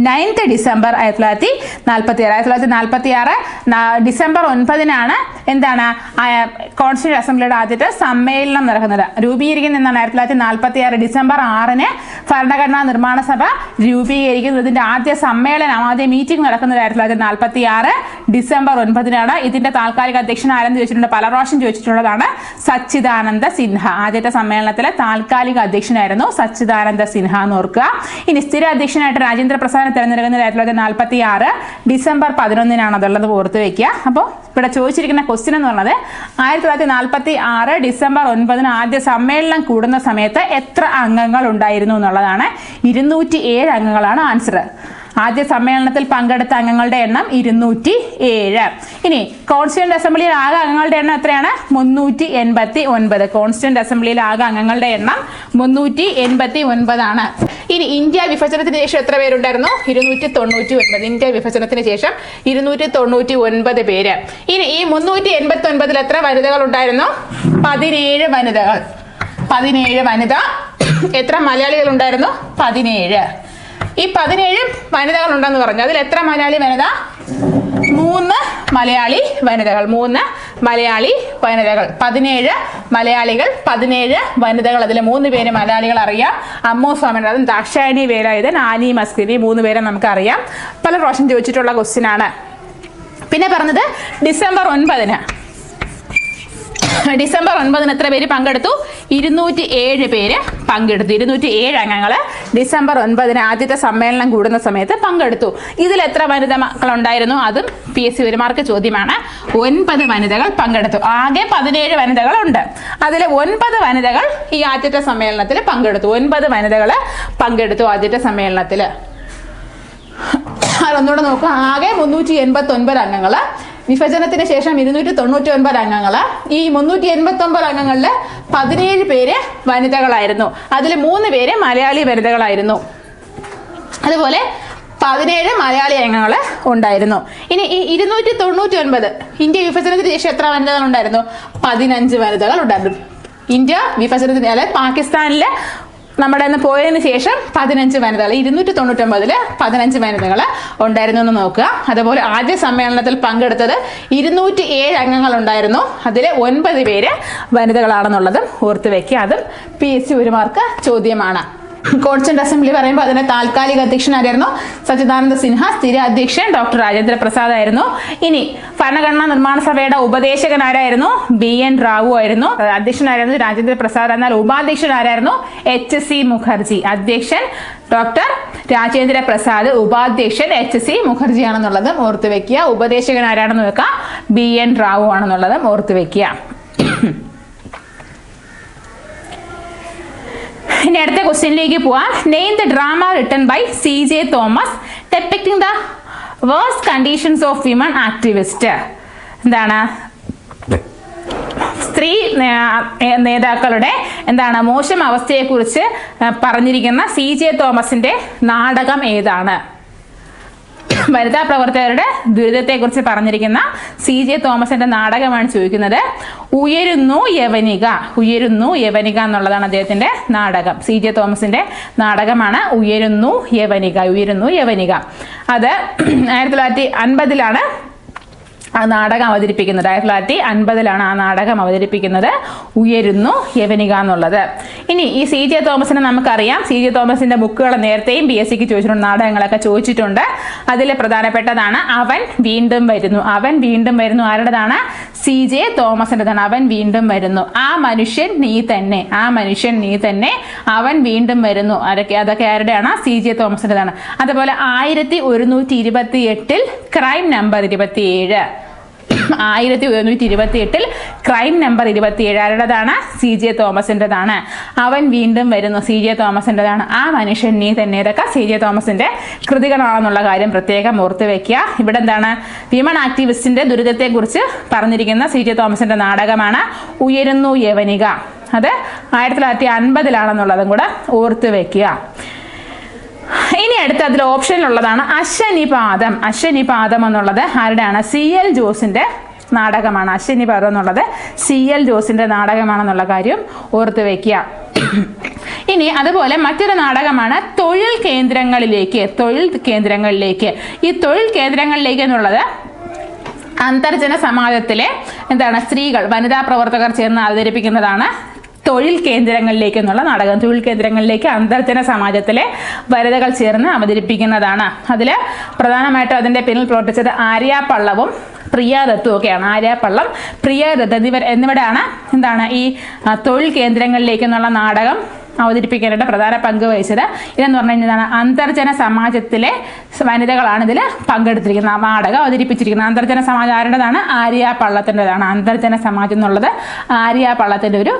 9th December 1946. 1946 December 9 എന്താണ് കോൺസ്റ്റിറ്റ്യൂന്റ് അസംബ്ലിയുടെ ആദ്യത്തെ സമ്മേളനം നടക്കുന്നത്. രൂപീകരിക്കുന്ന എന്നാണ് 1946 ഡിസംബർ 6 ഭരണഘടനാ നിർമ്മാണ സഭ രൂപീകരിക്കുന്നത്. ഇതിന്റെ ആദ്യ സമ്മേളനം, ആദ്യ മീറ്റിംഗ് നടക്കുന്നത് 1946 ഡിസംബർ 9. ഇതിന്റെ താൽക്കാലിക അധ്യക്ഷൻ ആരെന്ന് ചോദിച്ചിട്ടുണ്ട്, പല പ്രാവശ്യം ചോദിച്ചിട്ടുള്ളതാണ്, സച്ചിദാനന്ദ സിൻഹ. ആദ്യത്തെ സമ്മേളനത്തിലെ താൽക്കാലിക അധ്യക്ഷനായിരുന്നു സച്ചിദാനന്ദ സിൻഹ എന്ന് ഓർക്കുക. ഇനി സ്ഥിര അധ്യക്ഷനായിട്ട് രാജേന്ദ്ര പ്രസാദ് തെരഞ്ഞെടുക്കുന്നത് 1946 ഡിസംബർ 11 അതുള്ളത് ഓർത്ത് വെക്കുക. അപ്പോൾ ഇവിടെ ചോദിച്ചിരിക്കുന്ന ക്വസ്റ്റ്യൻ എന്ന് പറഞ്ഞത് 1946 ഡിസംബർ 9 ആദ്യ സമ്മേളനം കൂടുന്ന സമയത്ത് എത്ര അംഗങ്ങൾ ഉണ്ടായിരുന്നു എന്നുള്ളതാണ്. 207 അംഗങ്ങളാണ് ആൻസർ. ആദ്യ സമ്മേളനത്തിൽ പങ്കെടുത്ത അംഗങ്ങളുടെ എണ്ണം 207. ഇനി കോൺസ്റ്റിറ്റ്യൂന്റ് അസംബ്ലിയിൽ ആകെ അംഗങ്ങളുടെ എണ്ണം എത്രയാണ്? 389. കോൺസ്റ്റിറ്റ്യൂന്റ് അസംബ്ലിയിൽ ആകെ അംഗങ്ങളുടെ എണ്ണം 389 ആണ്. ഇനി ഇന്ത്യ വിഭജനത്തിന് ശേഷം എത്ര പേരുണ്ടായിരുന്നു? 299. ഇന്ത്യ വിഭജനത്തിന് ശേഷം 299 പേര്. ഇനി ഈ 389 എത്ര വനിതകൾ ഉണ്ടായിരുന്നു? 17 വനിതകൾ. 17 വനിത. എത്ര മലയാളികൾ ഉണ്ടായിരുന്നു? 17. ഈ 17 വനിതകൾ ഉണ്ടെന്ന് പറഞ്ഞു. അതിൽ എത്ര മലയാളി വനിത? 3 മലയാളി വനിതകൾ. 3 മലയാളി വനിതകൾ. 17 മലയാളികൾ, 17 വനിതകൾ. അതിൽ 3 പേര് മലയാളികൾ അറിയാം. അമ്മു സ്വാമിനാഥൻ, ദാക്ഷായണി വേലായുധൻ, ആനി മസ്കിരി. 3 പേരെ നമുക്കറിയാം. പല പ്രാവശ്യം ചോദിച്ചിട്ടുള്ള ക്വസ്റ്റ്യൻ ആണ്. പിന്നെ പറഞ്ഞത് ഡിസംബർ 9 എത്ര പേര് പങ്കെടുത്തു? 207 പേര് പങ്കെടുത്തു. 207 അംഗങ്ങൾ ഡിസംബർ 9 ആദ്യത്തെ സമ്മേളനം കൂടുന്ന സമയത്ത് പങ്കെടുത്തു. ഇതിൽ എത്ര വനിതകൾ ഉണ്ടായിരുന്നു? അതും PSC 1 മാർക്ക് ചോദ്യമാണ്. 9 വനിതകൾ പങ്കെടുത്തു. ആകെ 17 വനിതകൾ ഉണ്ട്. അതിൽ 9 വനിതകൾ ഈ ആദ്യത്തെ സമ്മേളനത്തിൽ പങ്കെടുത്തു. 9 വനിതകൾ പങ്കെടുത്തു ആദ്യത്തെ സമ്മേളനത്തിൽ. അതൊന്നുകൂടെ നോക്കുക. ആകെ 389 അംഗങ്ങൾ. വിഭജനത്തിന് ശേഷം 299 അംഗങ്ങൾ. ഈ 389 അംഗങ്ങളിൽ 17 പേര് വനിതകളായിരുന്നു. അതിൽ 3 പേര് മലയാളി വനിതകളായിരുന്നു. അതുപോലെ 17 മലയാളി അംഗങ്ങൾ ഉണ്ടായിരുന്നു. ഇനി ഈ 299 ഇന്ത്യ വിഭജനത്തിന് ശേഷം എത്ര വനിതകൾ ഉണ്ടായിരുന്നു? 15 വനിതകൾ ഉണ്ടായിരുന്നു. ഇന്ത്യ വിഭജനത്തിന്, അല്ലെ പാകിസ്ഥാനിലെ നമ്മുടെ നിന്ന് പോയതിന് ശേഷം 15 വനിതകൾ. 299 15 വനിതകൾ ഉണ്ടായിരുന്നു എന്ന് നോക്കുക. അതുപോലെ ആദ്യ സമ്മേളനത്തിൽ പങ്കെടുത്തത് 207 അംഗങ്ങൾ ഉണ്ടായിരുന്നു. അതിൽ 9 പേര് വനിതകളാണെന്നുള്ളതും ഓർത്ത് വെക്കുക. അതും PSC 1 മാർക്ക് ചോദ്യമാണ്. കോൺസ്റ്റിറ്റ്യൂന്റ് അസംബ്ലി പറയുമ്പോൾ അതിന്റെ താൽക്കാലിക അധ്യക്ഷനായിരുന്നു സച്ചിദാനന്ദ സിൻഹ. സ്ഥിര അധ്യക്ഷൻ ഡോക്ടർ രാജേന്ദ്ര പ്രസാദ് ആയിരുന്നു. ഇനി ഭരണഘടനാ നിർമ്മാണ സഭയുടെ ഉപദേശകൻ ആരായിരുന്നു? BN റാവു ആയിരുന്നു. അധ്യക്ഷനായിരുന്നു രാജേന്ദ്ര പ്രസാദ്. എന്നാൽ ഉപാധ്യക്ഷൻ ആരായിരുന്നു? HC മുഖർജി. അധ്യക്ഷൻ ഡോക്ടർ രാജേന്ദ്ര പ്രസാദ്, ഉപാധ്യക്ഷൻ HC മുഖർജി ആണെന്നുള്ളതും ഓർത്ത് വെക്കുക. ഉപദേശകൻ ആരാണെന്ന് വെക്കുക? BN റാവു ആണെന്നുള്ളതും ഓർത്ത് വെക്കുക. ഇനി അടുത്ത ക്വസ്റ്റ്യനിലേക്ക് പോവാം. Name the drama written by CJ Thomas depicting the worst conditions of women activist. എന്താണ്? സ്ത്രീ നേതാക്കളുടെ മോശം അവസ്ഥയെക്കുറിച്ച് പറഞ്ഞിരിക്കുന്ന CJ തോമസിന്റെ നാടകം ഏതാണ്? വനിതാ പ്രവർത്തകരുടെ ദുരിതത്തെക്കുറിച്ച് പറഞ്ഞിരിക്കുന്ന CJ തോമസിന്റെ നാടകമാണ് ചോദിക്കുന്നത്. ഉയരുന്നു യവനിക. ഉയരുന്നു യവനിക എന്നുള്ളതാണ് അദ്ദേഹത്തിന്റെ നാടകം. CJ തോമസിന്റെ നാടകമാണ് ഉയരുന്നു യവനിക. ഉയരുന്നു യവനിക. അത് 1950 ആ നാടകം അവതരിപ്പിക്കുന്നത്. 1950 ആ നാടകം അവതരിപ്പിക്കുന്നത്, ഉയരുന്നു യവനിക എന്നുള്ളത്. ഇനി ഈ CJ തോമസിനെ നമുക്കറിയാം. CJ തോമസിന്റെ ബുക്കുകൾ നേരത്തെയും PSCക്ക് ചോദിച്ചിട്ടുണ്ട്, നാടകങ്ങളൊക്കെ ചോദിച്ചിട്ടുണ്ട്. അതിൽ പ്രധാനപ്പെട്ടതാണ് അവൻ വീണ്ടും വരുന്നു. അവൻ വീണ്ടും വരുന്നു ആരുടേതാണ്? CJ തോമസിൻ്റെതാണ്. അവൻ വീണ്ടും വരുന്നു. ആ മനുഷ്യൻ നീ തന്നെ. ആ മനുഷ്യൻ നീ തന്നെ. അവൻ വീണ്ടും വരുന്നു. അതൊക്കെ ആരുടെയാണ്? CJ തോമസിൻ്റെതാണ്. അതുപോലെ 1128 ക്രൈം നമ്പർ 27. 1128 ക്രൈം നമ്പർ 27 ആരുടേതാണ്? CJ തോമസിൻ്റെതാണ്. അവൻ വീണ്ടും വരുന്നു CJ തോമസിൻ്റെതാണ്. ആ മനുഷ്യൻ നീ തന്നെ. ഇതൊക്കെ CJ തോമസിന്റെ കൃതികളാണെന്നുള്ള കാര്യം പ്രത്യേകം ഓർത്ത് വെക്കുക. ഇവിടെ എന്താണ്? വിമൺ ആക്ടിവിസ്റ്റിന്റെ ദുരിതത്തെക്കുറിച്ച് പറഞ്ഞിരിക്കുന്ന CJ തോമസിന്റെ നാടകമാണ് ഉയരുന്നു യവനിക. അത് 1950 കൂടെ ഓർത്ത് വെക്കുക. ഇനി അടുത്ത അതിൽ ഓപ്ഷനിലുള്ളതാണ് അശ്വനിപാതം. അശ്വനിപാതം എന്നുള്ളത് ആരുടെയാണ്? CL ജോസിന്റെ നാടകമാണ്. അശ്വനിപാതം എന്നുള്ളത് CL ജോസിന്റെ നാടകമാണെന്നുള്ള കാര്യം ഓർത്ത് വെക്കുക. ഇനി അതുപോലെ മറ്റൊരു നാടകമാണ് തൊഴിൽ കേന്ദ്രങ്ങളിലേക്ക്. ഈ തൊഴിൽ കേന്ദ്രങ്ങളിലേക്ക് എന്നുള്ളത് അന്തർജന സമാജത്തിലെ സ്ത്രീകൾ, വനിതാ പ്രവർത്തകർ ചേർന്ന് അവതരിപ്പിക്കുന്നതാണ് തൊഴിൽ കേന്ദ്രങ്ങളിലേക്ക് എന്നുള്ള നാടകം. തൊഴിൽ കേന്ദ്രങ്ങളിലേക്ക് അന്തർജന സമാജത്തിലെ വനിതകൾ ചേർന്ന് അവതരിപ്പിക്കുന്നതാണ്. അതിൽ പ്രധാനമായിട്ടും അതിൻ്റെ പിന്നിൽ പ്രവർത്തിച്ചത് ആര്യ പള്ളവും പ്രിയ ദത്തും ഒക്കെയാണ്. ആര്യ പള്ളം, പ്രിയ ദത്ത് എന്നിവരാണ് ഈ തൊഴിൽ കേന്ദ്രങ്ങളിലേക്ക് എന്നുള്ള നാടകം അവതരിപ്പിക്കാനായിട്ട് പ്രധാന പങ്ക് വഹിച്ചത്. ഇതെന്ന് പറഞ്ഞു കഴിഞ്ഞാൽ അന്തർജന സമാജത്തിലെ വനിതകളാണ് ഇതിൽ പങ്കെടുത്തിരിക്കുന്നത്, നാടകം അവതരിപ്പിച്ചിരിക്കുന്നത്. അന്തർജന സമാജം ആരുടേതാണ്? ആര്യ പള്ളത്തിൻ്റെതാണ്. അന്തർജന സമാജം എന്നുള്ളത് ആര്യ പള്ളത്തിൻ്റെ ഒരു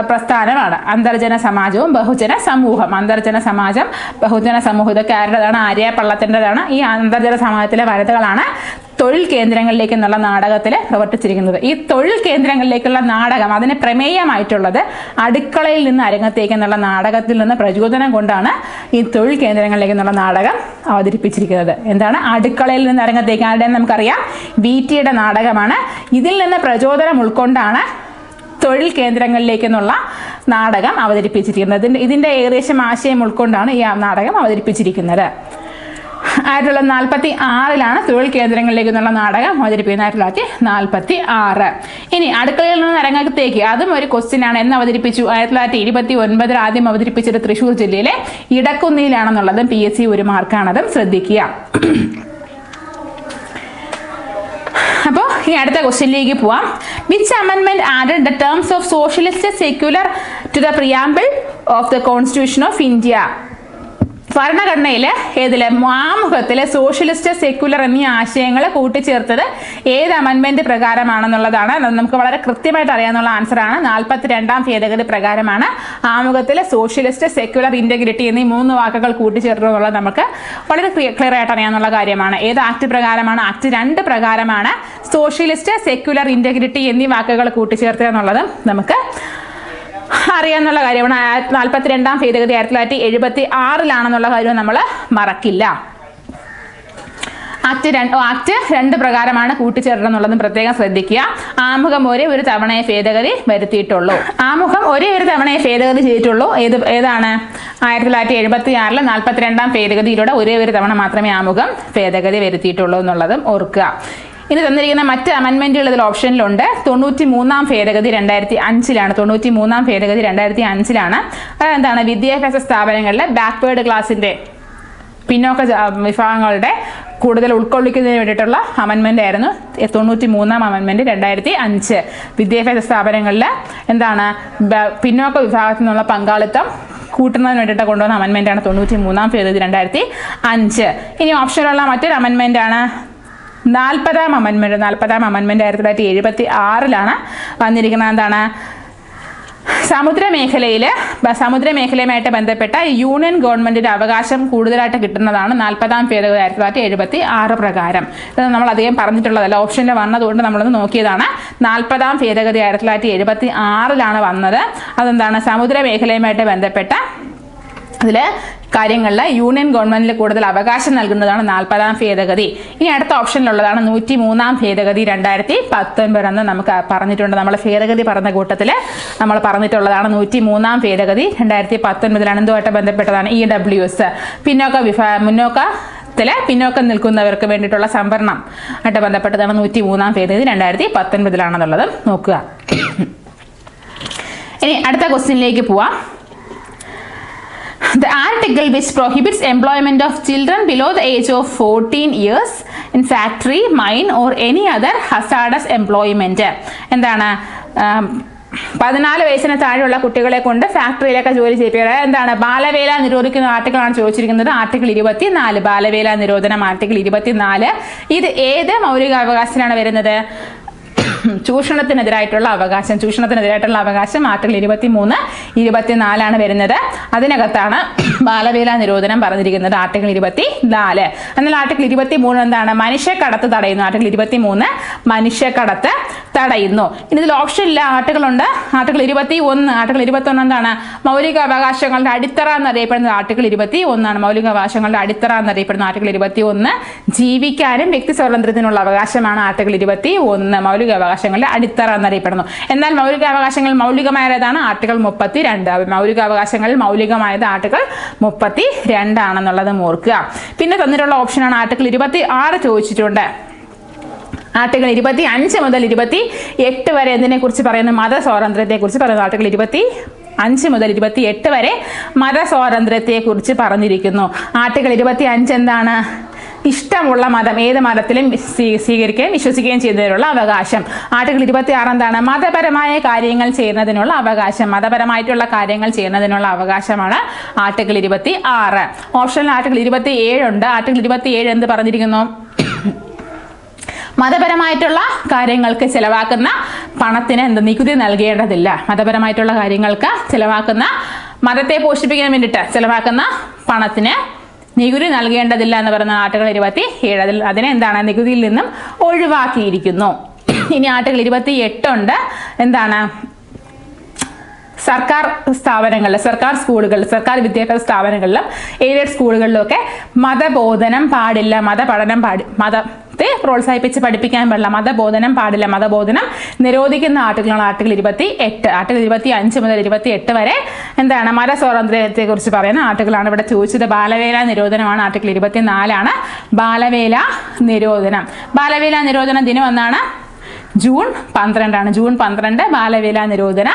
പ്രസ്ഥാനമാണ്. അന്തർജന സമാജവും ബഹുജന സമൂഹം. അന്തർജന സമാജം, ബഹുജന സമൂഹം ഇതൊക്കെ ആരുടേതാണ്? ആര്യ പള്ളത്തിൻ്റെതാണ്. ഈ അന്തർജന സമാജത്തിലെ വനിതകളാണ് തൊഴിൽ കേന്ദ്രങ്ങളിലേക്ക് എന്നുള്ള നാടകത്തിൽ പ്രവർത്തിച്ചിരിക്കുന്നത്. ഈ തൊഴിൽ കേന്ദ്രങ്ങളിലേക്കുള്ള നാടകം, അതിന് പ്രമേയമായിട്ടുള്ളത് അടുക്കളയിൽ നിന്ന് അരങ്ങത്തേക്ക് എന്നുള്ള നാടകത്തിൽ നിന്ന് പ്രചോദനം കൊണ്ടാണ് ഈ തൊഴിൽ കേന്ദ്രങ്ങളിലേക്ക് എന്നുള്ള നാടകം അവതരിപ്പിച്ചിരിക്കുന്നത്. അടുക്കളയിൽ നിന്ന് അരങ്ങത്തേക്ക്? ആരുടെയെന്ന് നമുക്കറിയാം, വീറ്റിയുടെ നാടകമാണ്. ഇതിൽ നിന്ന് പ്രചോദനം ഉൾക്കൊണ്ടാണ് തൊഴിൽ കേന്ദ്രങ്ങളിലേക്ക് എന്നുള്ള നാടകം അവതരിപ്പിച്ചിരിക്കുന്നത്. ഇതിൻ്റെ ഏകദേശം ആശയം ഉൾക്കൊണ്ടാണ് ഈ നാടകം അവതരിപ്പിച്ചിരിക്കുന്നത്. 1946 തൊഴിൽ കേന്ദ്രങ്ങളിലേക്ക് എന്നുള്ള നാടകം അവതരിപ്പിക്കുന്നത്. 1946. ഇനി അടുക്കളയിൽ നിന്ന് അരങ്ങത്തേക്ക്, അതും ഒരു ക്വസ്റ്റ്യൻ ആണ്. എന്ന് അവതരിപ്പിച്ചു? 1929 ആദ്യം അവതരിപ്പിച്ചത് തൃശ്ശൂർ ജില്ലയിലെ ഇടക്കുന്നിയിലാണെന്നുള്ളതും PSC 1 മാർക്കാണതും ശ്രദ്ധിക്കുക. അപ്പോൾ ഈ അടുത്ത ക്വസ്റ്റ്യനിലേക്ക് പോവാം. വിച്ച് അമെൻമെന്റ് added the terms of socialist secular to the preamble of the constitution of India? ഭരണഘടനയിൽ ആമുഖത്തിലെ സോഷ്യലിസ്റ്റ് സെക്യുലർ എന്നീ ആശയങ്ങൾ കൂട്ടിച്ചേർത്തത് ഏത് അമെൻമെന്റ് പ്രകാരമാണെന്നുള്ളതാണ്. നമുക്ക് വളരെ കൃത്യമായിട്ട് അറിയാവുന്ന ആൻസറാണ്. 42ാം ഭേദഗതി പ്രകാരമാണ് ആമുഖത്തിലെ സോഷ്യലിസ്റ്റ്, സെക്യുലർ, ഇന്റഗ്രിറ്റി എന്നീ 3 വാക്കുകൾ കൂട്ടിച്ചേർത്തത് എന്നുള്ളത് നമുക്ക് വളരെ ക്ലിയർ ആയിട്ട് അറിയാവുന്ന കാര്യമാണ്. ഏത് ആക്ട് പ്രകാരമാണ്? ആക്ട് 2 പ്രകാരമാണ് സോഷ്യലിസ്റ്റ്, സെക്യുലർ, ഇന്റഗ്രിറ്റി എന്നീ വാക്കുകൾ കൂട്ടിച്ചേർത്തത് എന്നുള്ളത് നമുക്ക് അറിയാവുന്ന കാര്യമാണ്. 42ാം ഭേദഗതി 1976 കാര്യം നമ്മൾ മറക്കില്ല. ആക്ട് 2 പ്രകാരമാണ് കൂട്ടിച്ചേർത്തതെന്നുള്ളതും പ്രത്യേകം ശ്രദ്ധിക്കുക. ആമുഖം ഒരേ ഒരു തവണയെ ഭേദഗതി വരുത്തിയിട്ടുള്ളൂ. ആമുഖം ഒരേ ഒരു തവണയെ ഭേദഗതി ചെയ്തിട്ടുള്ളൂ. ഏതാണ്? 1976 42ാം ഭേദഗതിയിലൂടെ ഒരേ ഒരു തവണ മാത്രമേ ആമുഖം ഭേദഗതി വരുത്തിയിട്ടുള്ളൂ എന്നുള്ളതും ഓർക്കുക. ഇനി തന്നിരിക്കുന്ന മറ്റ് അമെൻമെന്റുകൾ ഇതിൽ ഓപ്ഷനിലുണ്ട്. 93ാം ഭേദഗതി 2005 93ാം ഭേദഗതി 2005 അതെന്താണ്? വിദ്യാഭ്യാസ സ്ഥാപനങ്ങളിലെ ബാക്ക്വേർഡ് ക്ലാസിന്റെ, പിന്നോക്ക വിഭാഗങ്ങളുടെ കൂടുതൽ ഉൾക്കൊള്ളിക്കുന്നതിന് വേണ്ടിയിട്ടുള്ള അമെൻമെന്റ് ആയിരുന്നു 93ാം അമെൻമെന്റ് 2005. വിദ്യാഭ്യാസ സ്ഥാപനങ്ങളിൽ പിന്നോക്ക വിഭാഗത്തിൽ നിന്നുള്ള പങ്കാളിത്തം കൂട്ടുന്നതിന് വേണ്ടിയിട്ട് കൊണ്ടുവന്ന അമെൻമെന്റാണ് 93ാം ഭേദഗതി 2005. ഇനി ഓപ്ഷനിലുള്ള മറ്റൊരു അമെൻമെന്റ് ആണ് 40ാം അമെൻമെന്റ്. 40ാം അമെൻമെന്റ് 1976 വന്നിരിക്കുന്നത്. സമുദ്രമേഖലയുമായിട്ട് ബന്ധപ്പെട്ട യൂണിയൻ ഗവൺമെന്റിന്റെ അവകാശം കൂടുതലായിട്ട് കിട്ടുന്നതാണ് 40ാം ഭേദഗതി 1976 പ്രകാരം. ഇത് നമ്മൾ അധികം പറഞ്ഞിട്ടുള്ളതല്ല, ഓപ്ഷനിൽ വന്നതുകൊണ്ട് നമ്മളൊന്ന് നോക്കിയതാണ്. 40ാം ഭേദഗതി 1976 വന്നത്. സമുദ്രമേഖലയുമായിട്ട് ബന്ധപ്പെട്ട അതിൽ കാര്യങ്ങളിൽ യൂണിയൻ ഗവൺമെന്റിൽ കൂടുതൽ അവകാശം നൽകുന്നതാണ് 40ാം ഭേദഗതി. ഇനി അടുത്ത ഓപ്ഷനിലുള്ളതാണ് 103ാം ഭേദഗതി 2019 എന്ന് നമുക്ക് പറഞ്ഞിട്ടുണ്ട്. നമ്മൾ ഭേദഗതി പറഞ്ഞ കൂട്ടത്തിൽ നമ്മൾ പറഞ്ഞിട്ടുള്ളതാണ് 103ാം ഭേദഗതി 2019 എന്തുമായിട്ട് ബന്ധപ്പെട്ടതാണ്? EWS, പിന്നോക്കം നിൽക്കുന്നവർക്ക് വേണ്ടിയിട്ടുള്ള സംവരണം ആയിട്ട് ബന്ധപ്പെട്ടതാണ് 103ാം ഭേദഗതി 2019 നോക്കുക. ഇനി അടുത്ത ക്വസ്റ്റ്യനിലേക്ക് പോവാം. The article which prohibits employment of children below the age of 14 years in factory, mine or any other hazardous employment. 14 വയസ്സിന് താഴെയുള്ള കുട്ടികളെ കൊണ്ട് ഫാക്ടറിയിലൊക്കെ ജോലി ചെയ്യിപ്പിക്കുക. ബാലവേല നിരോധിക്കുന്ന ആർട്ടിക്കിളാണ് ചോദിച്ചിരിക്കുന്നത്. ആർട്ടിക്കിൾ 24, ബാലവേല നിരോധനം ആർട്ടിക്കിൾ 24. ഇത് ഏത് മൗലികാവകാശത്തിലാണ് വരുന്നത്? ചൂഷണത്തിനെതിരായിട്ടുള്ള അവകാശം ആർട്ടിക്കിൾ 23, 24 വരുന്നത്. അതിനകത്താണ് ബാലവേല നിരോധനം പറഞ്ഞിരിക്കുന്നത്, ആർട്ടിക്കിൾ 24. എന്നാൽ ആർട്ടിക്കിൾ 23 മനുഷ്യക്കടത്ത് തടയുന്നു. ആർട്ടിക്കിൾ 23 മനുഷ്യക്കടത്ത് തടയുന്നു. ഇനി ഇതിൽ ഓപ്ഷനില്ല, ആർട്ടിക്കിളുണ്ട്. ആർട്ടിക്കിൾ 21. ആർട്ടിക്കിൾ 21 എന്താണ്? മൗലിക അവകാശങ്ങളുടെ അടിത്തറ എന്നറിയപ്പെടുന്നത് ആർട്ടിക്കിൾ 21 മൗലിക അവകാശങ്ങളുടെ അടിത്തറ എന്നറിയപ്പെടുന്ന ആർട്ടിക്കിൾ 21. ജീവിക്കാനും വ്യക്തി സ്വാതന്ത്ര്യത്തിനുള്ള അവകാശമാണ് ആർട്ടിക്കിൾ 21 മൗലിക അവകാശങ്ങളുടെ അടിത്തറ എന്നറിയപ്പെടുന്നു. എന്നാൽ മൗലിക അവകാശങ്ങൾ മൗലികമായതാണ് ആർട്ടിക്കിൾ 32. മൗലിക അവകാശങ്ങളിൽ മൗലികമായത് ആർട്ടിക്കിൾ 32 ആണെന്നുള്ളത് ഓർക്കുക. പിന്നെ തന്നിട്ടുള്ള ഓപ്ഷനാണ് ആർട്ടിക്കിൾ 26 ചോദിച്ചിട്ടുണ്ട്. ആർട്ടിക്കിൾ 25 മുതൽ 28 വരെ എന്തിനെ കുറിച്ച് പറയുന്നു? മതസ്വാതന്ത്ര്യത്തെ കുറിച്ച് പറയുന്നു. ആർട്ടിക്കിൾ 25 മുതൽ 28 വരെ മതസ്വാതന്ത്ര്യത്തെ കുറിച്ച് പറഞ്ഞിരിക്കുന്നു. ആർട്ടിക്കിൾ 25 എന്താണ്? ഇഷ്ടമുള്ള മതം ഏത് മതത്തിലും സ്വീകരിക്കുകയും വിശ്വസിക്കുകയും ചെയ്യുന്നതിനുള്ള അവകാശം. ആർട്ടിക്കിൾ 26 എന്താണ്? മതപരമായ കാര്യങ്ങൾ ചെയ്യുന്നതിനുള്ള അവകാശം. മതപരമായിട്ടുള്ള കാര്യങ്ങൾ ചെയ്യുന്നതിനുള്ള അവകാശമാണ് ആർട്ടിക്കിൾ 26. ഓപ്ഷനിൽ ആർട്ടിക്കിൾ 27 ഉണ്ട്. ആർട്ടിക്കിൾ 27 എന്ത് പറഞ്ഞിരിക്കുന്നു? മതപരമായിട്ടുള്ള കാര്യങ്ങൾക്ക് ചിലവാക്കുന്ന പണത്തിന് നികുതി നൽകേണ്ടതില്ല. മതപരമായിട്ടുള്ള കാര്യങ്ങൾക്ക് ചിലവാക്കുന്ന, മതത്തെ പോഷിപ്പിക്കാൻ വേണ്ടിയിട്ട് ചിലവാക്കുന്ന പണത്തിന് നികുതി നൽകേണ്ടതില്ല എന്ന് പറയുന്ന ആർട്ടിക്കിൾ 27. അതിനെ എന്താണ്? നികുതിയിൽ നിന്നും ഒഴിവാക്കിയിരിക്കുന്നു. ഇനി ആർട്ടിക്കിൾ 28 ഉണ്ട്. എന്താണ്? സർക്കാർ സ്ഥാപനങ്ങളിൽ, സർക്കാർ സ്കൂളുകളിൽ, സർക്കാർ വിദ്യാഭ്യാസ സ്ഥാപനങ്ങളിലും എയ്ഡഡ് സ്കൂളുകളിലും ഒക്കെ മതബോധനം പാടില്ല. മതപഠനം മതത്തെ പ്രോത്സാഹിപ്പിച്ച് പഠിപ്പിക്കാൻ പാടില്ല. മതബോധനം പാടില്ല. മതബോധനം നിരോധിക്കുന്ന ആർട്ടിക്കിളാണ് ആർട്ടിക്കിൾ 28. ആർട്ടിക്കിൾ 25 മുതൽ 28 വരെ എന്താണ്? മതസ്വാതന്ത്ര്യത്തെ കുറിച്ച് പറയുന്ന ആർട്ടിക്കിളാണ് ഇവിടെ ചോദിച്ചത്. ബാലവേല നിരോധനമാണ് ആർട്ടിക്കിൾ 24. ബാലവേല നിരോധനം. ബാലവേല നിരോധന ദിനം എന്നാണ്? ജൂൺ 12. ജൂൺ 12 ബാലവേല നിരോധന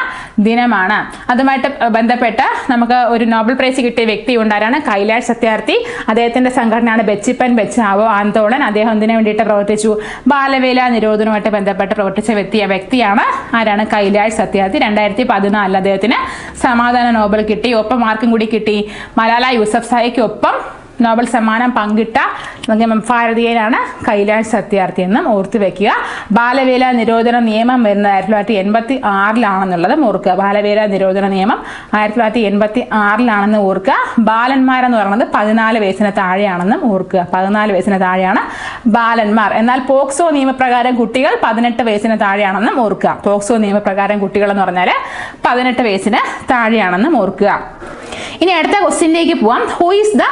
ദിനമാണ്. അതുമായിട്ട് ബന്ധപ്പെട്ട് നമുക്ക് ഒരു നോബൽ പ്രൈസ് കിട്ടിയ വ്യക്തി ഉണ്ടാരാണ്? കൈലാഷ് സത്യാർത്ഥി. അദ്ദേഹത്തിന്റെ സംഘടനയാണ് ബച്ചിപ്പൻ ബച്ചാവോ ആന്തോളൻ. അദ്ദേഹം എന്തിനു വേണ്ടിയിട്ട് പ്രവർത്തിച്ചു? ബാലവേല നിരോധനവുമായിട്ട് ബന്ധപ്പെട്ട് പ്രവർത്തിച്ച വ്യക്തിയാണ് ആരാണ്? കൈലാഷ് സത്യാർത്ഥി. 2014 അദ്ദേഹത്തിന് സമാധാന നോബൽ കിട്ടി. ഒപ്പം മാർക്കും കൂടി കിട്ടി മലാല യൂസഫ്സായിക്ക് ഒപ്പം നോബൽ സമ്മാനം പങ്കിട്ട ഭാരതീയനാണ് കൈലാഷ് സത്യാർത്ഥി എന്നും ഓർത്തു വെക്കുക. ബാലവേല നിരോധന നിയമം വരുന്നത് 1986 ഓർക്കുക. ബാലവേല നിരോധന നിയമം 1986 ഓർക്കുക. ബാലന്മാരെന്ന് പറയുന്നത് 14 വയസ്സിന് താഴെയാണെന്നും ഓർക്കുക. 14 വയസ്സിന് താഴെയാണ് ബാലന്മാർ. എന്നാൽ പോക്സോ നിയമപ്രകാരം കുട്ടികൾ 18 വയസ്സിന് താഴെയാണെന്നും ഓർക്കുക. പോക്സോ നിയമപ്രകാരം കുട്ടികൾ എന്ന് പറഞ്ഞാൽ 18 വയസ്സിന് താഴെയാണെന്നും ഓർക്കുക. ഇനി അടുത്ത ക്വസ്റ്റ്യനിലേക്ക് പോവാം. Who is the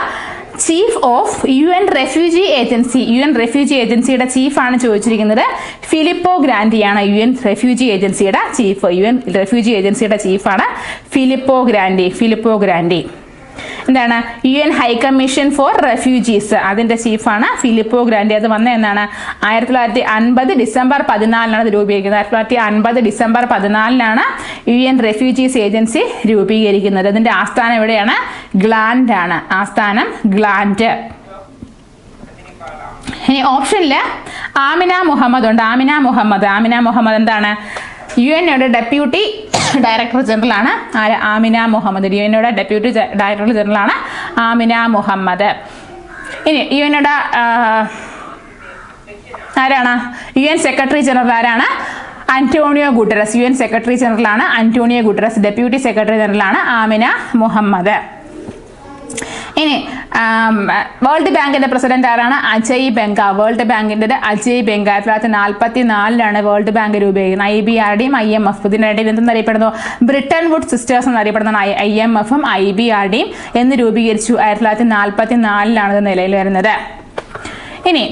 chief of UN refugee agency? UN refugee ഏജൻസിയുടെ ചീഫാണ് ചോദിച്ചിരിക്കുന്നത്. ഫിലിപ്പോ ഗ്രാൻഡിയാണ് UN റെഫ്യൂജി ഏജൻസിയുടെ ചീഫ്. UN റെഫ്യൂജി ഏജൻസിയുടെ ചീഫാണ് ഫിലിപ്പോ ഗ്രാൻഡി. എന്താണ്? UN ഹൈക്കമ്മീഷൻ ഫോർ റെഫ്യൂജീസ്, അതിന്റെ ചീഫാണ് ഫിലിപ്പോ ഗ്രാൻഡി. അത് വന്ന എന്നാണ്? 1950 ഡിസംബർ 14 അത് രൂപീകരിക്കുന്നത്. 1950 ഡിസംബർ 14 UN റെഫ്യൂജീസ് ഏജൻസി രൂപീകരിക്കുന്നത്. അതിന്റെ ആസ്ഥാനം എവിടെയാണ്? ഗ്ലാൻഡ് ആണ്. ആസ്ഥാനം ഗ്ലാൻഡ്. ഇനി ഓപ്ഷനിൽ ആമിന മുഹമ്മദ് ഉണ്ട്. ആമിന മുഹമ്മദ് എന്താണ്? UN ഡെപ്യൂട്ടി ഡയറക്ടർ ജനറൽ ആണ് Amina Mohammed. UN deputy director general ആണ് ആമിന മുഹമ്മദ്. ഇനി UN ആരാണ്? UN സെക്രട്ടറി ജനറൽ ആരാണ്? Antonio Guterres. UN secretary general ആണ് Antonio Guterres. Deputy secretary general ആണ് ആമിന മുഹമ്മദ്. ഇനി വേൾഡ് ബാങ്കിന്റെ പ്രസിഡന്റ് ആരാണ്? അജയ് ബംഗ. വേൾഡ് ബാങ്കിന്റെ അജയ് ബംഗ. 1944 വേൾഡ് ബാങ്ക് രൂപീകരിക്കുന്നത്. IBRDയും IMF ഇതിനിടയിൽ എന്തെന്നറിയപ്പെടുന്നു? ബ്രിട്ടൻ വുഡ് സിസ്റ്റേഴ്സ് എന്നറിയപ്പെടുന്ന IMFും IBRDയും എന്ന് രൂപീകരിച്ചു. 1944 ഇത് നിലയിൽ വരുന്നത്. ഇനി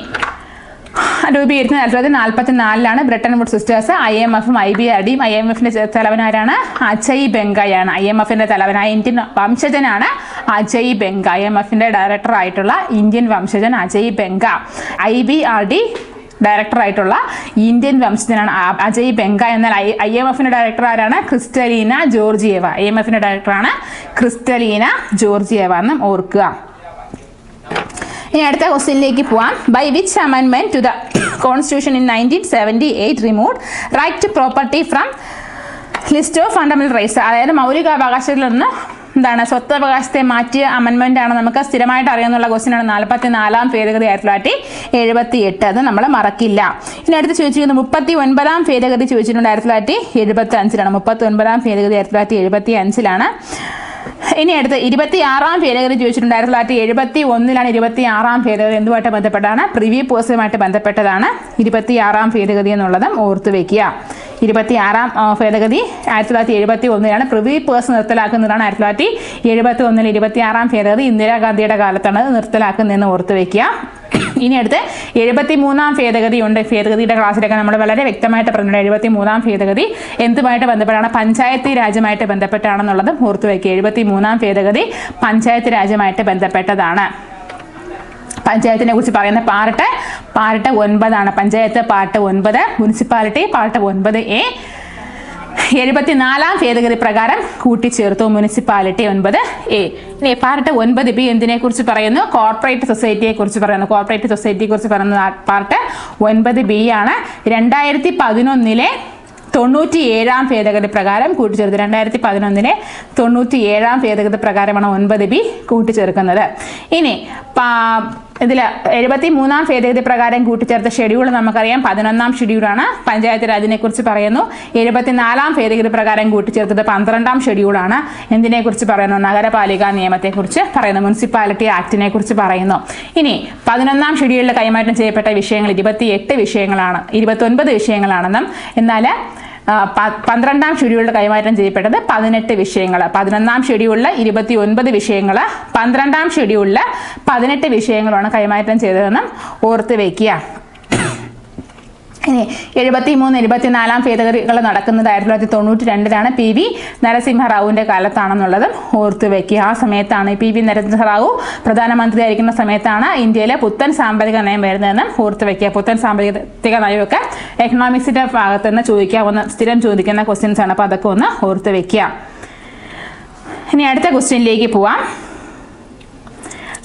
രൂപീകരിക്കുന്നത് 1944 ബ്രിട്ടൻ വുഡ് സിസ്റ്റേഴ്സ്, IMFും IBRDയും. IMFിന്റെ തലവൻ ആരാണ്? അജയ് ബംഗയാണ്. IMFിന്റെ തലവനായ ഇന്ത്യൻ വംശജനാണ് അജയ് ബംഗ. IMFിന്റെ ഡയറക്ടർ ആയിട്ടുള്ള ഇന്ത്യൻ വംശജൻ അജയ് ബംഗ. IBRD ഡയറക്ടർ ആയിട്ടുള്ള ഇന്ത്യൻ വംശജനാണ് അജയ് ബംഗ. എന്നാൽ IMFിന്റെ ഡയറക്ടർ ആരാണ്? Kristalina Georgieva. IMFിന്റെ ഡയറക്ടറാണ് ക്രിസ്റ്റലീന ജോർജിയേവ എന്നും ഓർക്കുക. ഇനി അടുത്ത ക്വസ്റ്റ്യനിലേക്ക് പോവാം. ബൈ വിച്ച് അമെൻമെന്റ് to the constitution in 1978 remove right to property from list of fundamental rights? അതായത് മൗലികാവകാശത്തിൽ നിന്ന് എന്താണ് സ്വത്തവകാശത്തെ മാറ്റിയ അമെൻമെന്റ് ആണ്. നമുക്ക് സ്ഥിരമായിട്ട് അറിയാവുന്ന ക്വസ്റ്റ്യൻ ആണ്. 44ാം ഭേദഗതി 1978. അത് നമ്മൾ മറക്കില്ല. ഇനി അടുത്ത് ചോദിച്ചിരിക്കുന്നത് 39ാം ഭേദഗതി ചോദിച്ചിട്ടുണ്ട്. 1975. 39ാം ഭേദഗതി 1975. ഇനി അടുത്ത് 26ാം ഭേദഗതി ചോദിച്ചിട്ടുണ്ട്. 1971 26ാം ഭേദഗതി എന്തുമായിട്ട് ബന്ധപ്പെട്ടാണ്? പ്രിവി പേഴ്സുമായിട്ട് ബന്ധപ്പെട്ടതാണ് 26ാം ഭേദഗതി എന്നുള്ളതും ഓർത്തു വെക്കുക. 26ാം ഭേദഗതി 1971 പ്രിവി പേഴ്സ് നിർത്തലാക്കുന്നതാണ്. 1971 26ാം ഭേദഗതി ഇന്ദിരാഗാന്ധിയുടെ കാലത്താണ് നിർത്തലാക്കുന്നതെന്ന് ഓർത്തു വെക്കുക. ഇനി അടുത്ത് 73ാം ഭേദഗതി ഉണ്ട്. ഭേദഗതിയുടെ ക്ലാസ്സിലൊക്കെ നമ്മൾ വളരെ വ്യക്തമായിട്ട് പറഞ്ഞിട്ടുണ്ട്. 73ാം ഭേദഗതി എന്തുമായിട്ട് ബന്ധപ്പെട്ടാണ്? പഞ്ചായത്തി രാജുമായിട്ട് ബന്ധപ്പെട്ടാണെന്നുള്ളതും ഓർത്തു വയ്ക്കുക. 73ാം ഭേദഗതി പഞ്ചായത്ത് രാജുമായിട്ട് ബന്ധപ്പെട്ടതാണ്. പഞ്ചായത്തിനെ കുറിച്ച് പറയുന്ന part 9 panchayat part 9, municipality part 9A. 74ാം ഭേദഗതി പ്രകാരം കൂട്ടിച്ചേർത്തു മുനിസിപ്പാലിറ്റി 9A. ഇനി പാർട്ട് 9B എന്തിനെ കുറിച്ച് പറയുന്നു? കോർപ്പറേറ്റ് സൊസൈറ്റിയെ കുറിച്ച് പറയുന്നു. കോർപ്പറേറ്റ് സൊസൈറ്റിയെ കുറിച്ച് പറയുന്ന പാർട്ട് 9B ആണ്. 2011 97ാം ഭേദഗതി പ്രകാരം കൂട്ടിച്ചേർത്ത്. 2011 97ാം ഭേദഗതി പ്രകാരമാണ് 9B കൂട്ടിച്ചേർക്കുന്നത്. ഇനി ഇതിൽ 73ാം ഭേദഗതി പ്രകാരം കൂട്ടിച്ചേർത്ത ഷെഡ്യൂൾ നമുക്കറിയാം 11ാം ഷെഡ്യൂളാണ്. പഞ്ചായത്ത് രാജിനെ കുറിച്ച് പറയുന്നു. 74ാം ഭേദഗതി പ്രകാരം കൂട്ടിച്ചേർത്തത് 12ാം ഷെഡ്യൂളാണ്. എന്തിനെ കുറിച്ച് പറയുന്നു? നഗരപാലിക നിയമത്തെക്കുറിച്ച് പറയുന്നു. മുനിസിപ്പാലിറ്റി ആക്ടിനെ കുറിച്ച് പറയുന്നു. ഇനി 11ാം ഷെഡ്യൂളിൽ കൈമാറ്റം ചെയ്യപ്പെട്ട വിഷയങ്ങൾ 28 വിഷയങ്ങളാണ്, 29 വിഷയങ്ങളാണെന്നും എന്നാൽ 12ാം ഷെഡ്യൂളിൽ കൈമാറ്റം ചെയ്യപ്പെട്ടത് 18 വിഷയങ്ങൾ. 11ാം ഷെഡ്യൂളിൽ 29 വിഷയങ്ങൾ, 12ാം ഷെഡ്യൂളിൽ 18 വിഷയങ്ങളാണ് കൈമാറ്റം ചെയ്തതെന്നും ഓർത്ത് വയ്ക്കുക. ഇനി 73, 74ാം ഭേദഗതികൾ നടക്കുന്നത് 1992 PV നരസിംഹറാവുവിൻ്റെ കാലത്താണെന്നുള്ളതും ഓർത്തു വയ്ക്കുക. ആ സമയത്താണ് PV നരസിംഹറാവു പ്രധാനമന്ത്രി ആയിരിക്കുന്ന സമയത്താണ് ഇന്ത്യയിലെ പുത്തൻ സാമ്പത്തിക നയം വരുന്നതെന്നും ഓർത്തു വയ്ക്കുക. പുത്തൻ സാമ്പത്തിക നയമൊക്കെ എക്കണോമിക്സിന്റെ ഭാഗത്ത് നിന്ന് ചോദിക്കാവുന്ന സ്ഥിരം ചോദിക്കുന്ന ക്വസ്റ്റ്യൻസ് ആണ്. അപ്പോൾ അതൊക്കെ ഒന്ന് ഓർത്ത് വയ്ക്കുക. ഇനി അടുത്ത ക്വസ്റ്റ്യനിലേക്ക് പോവാം.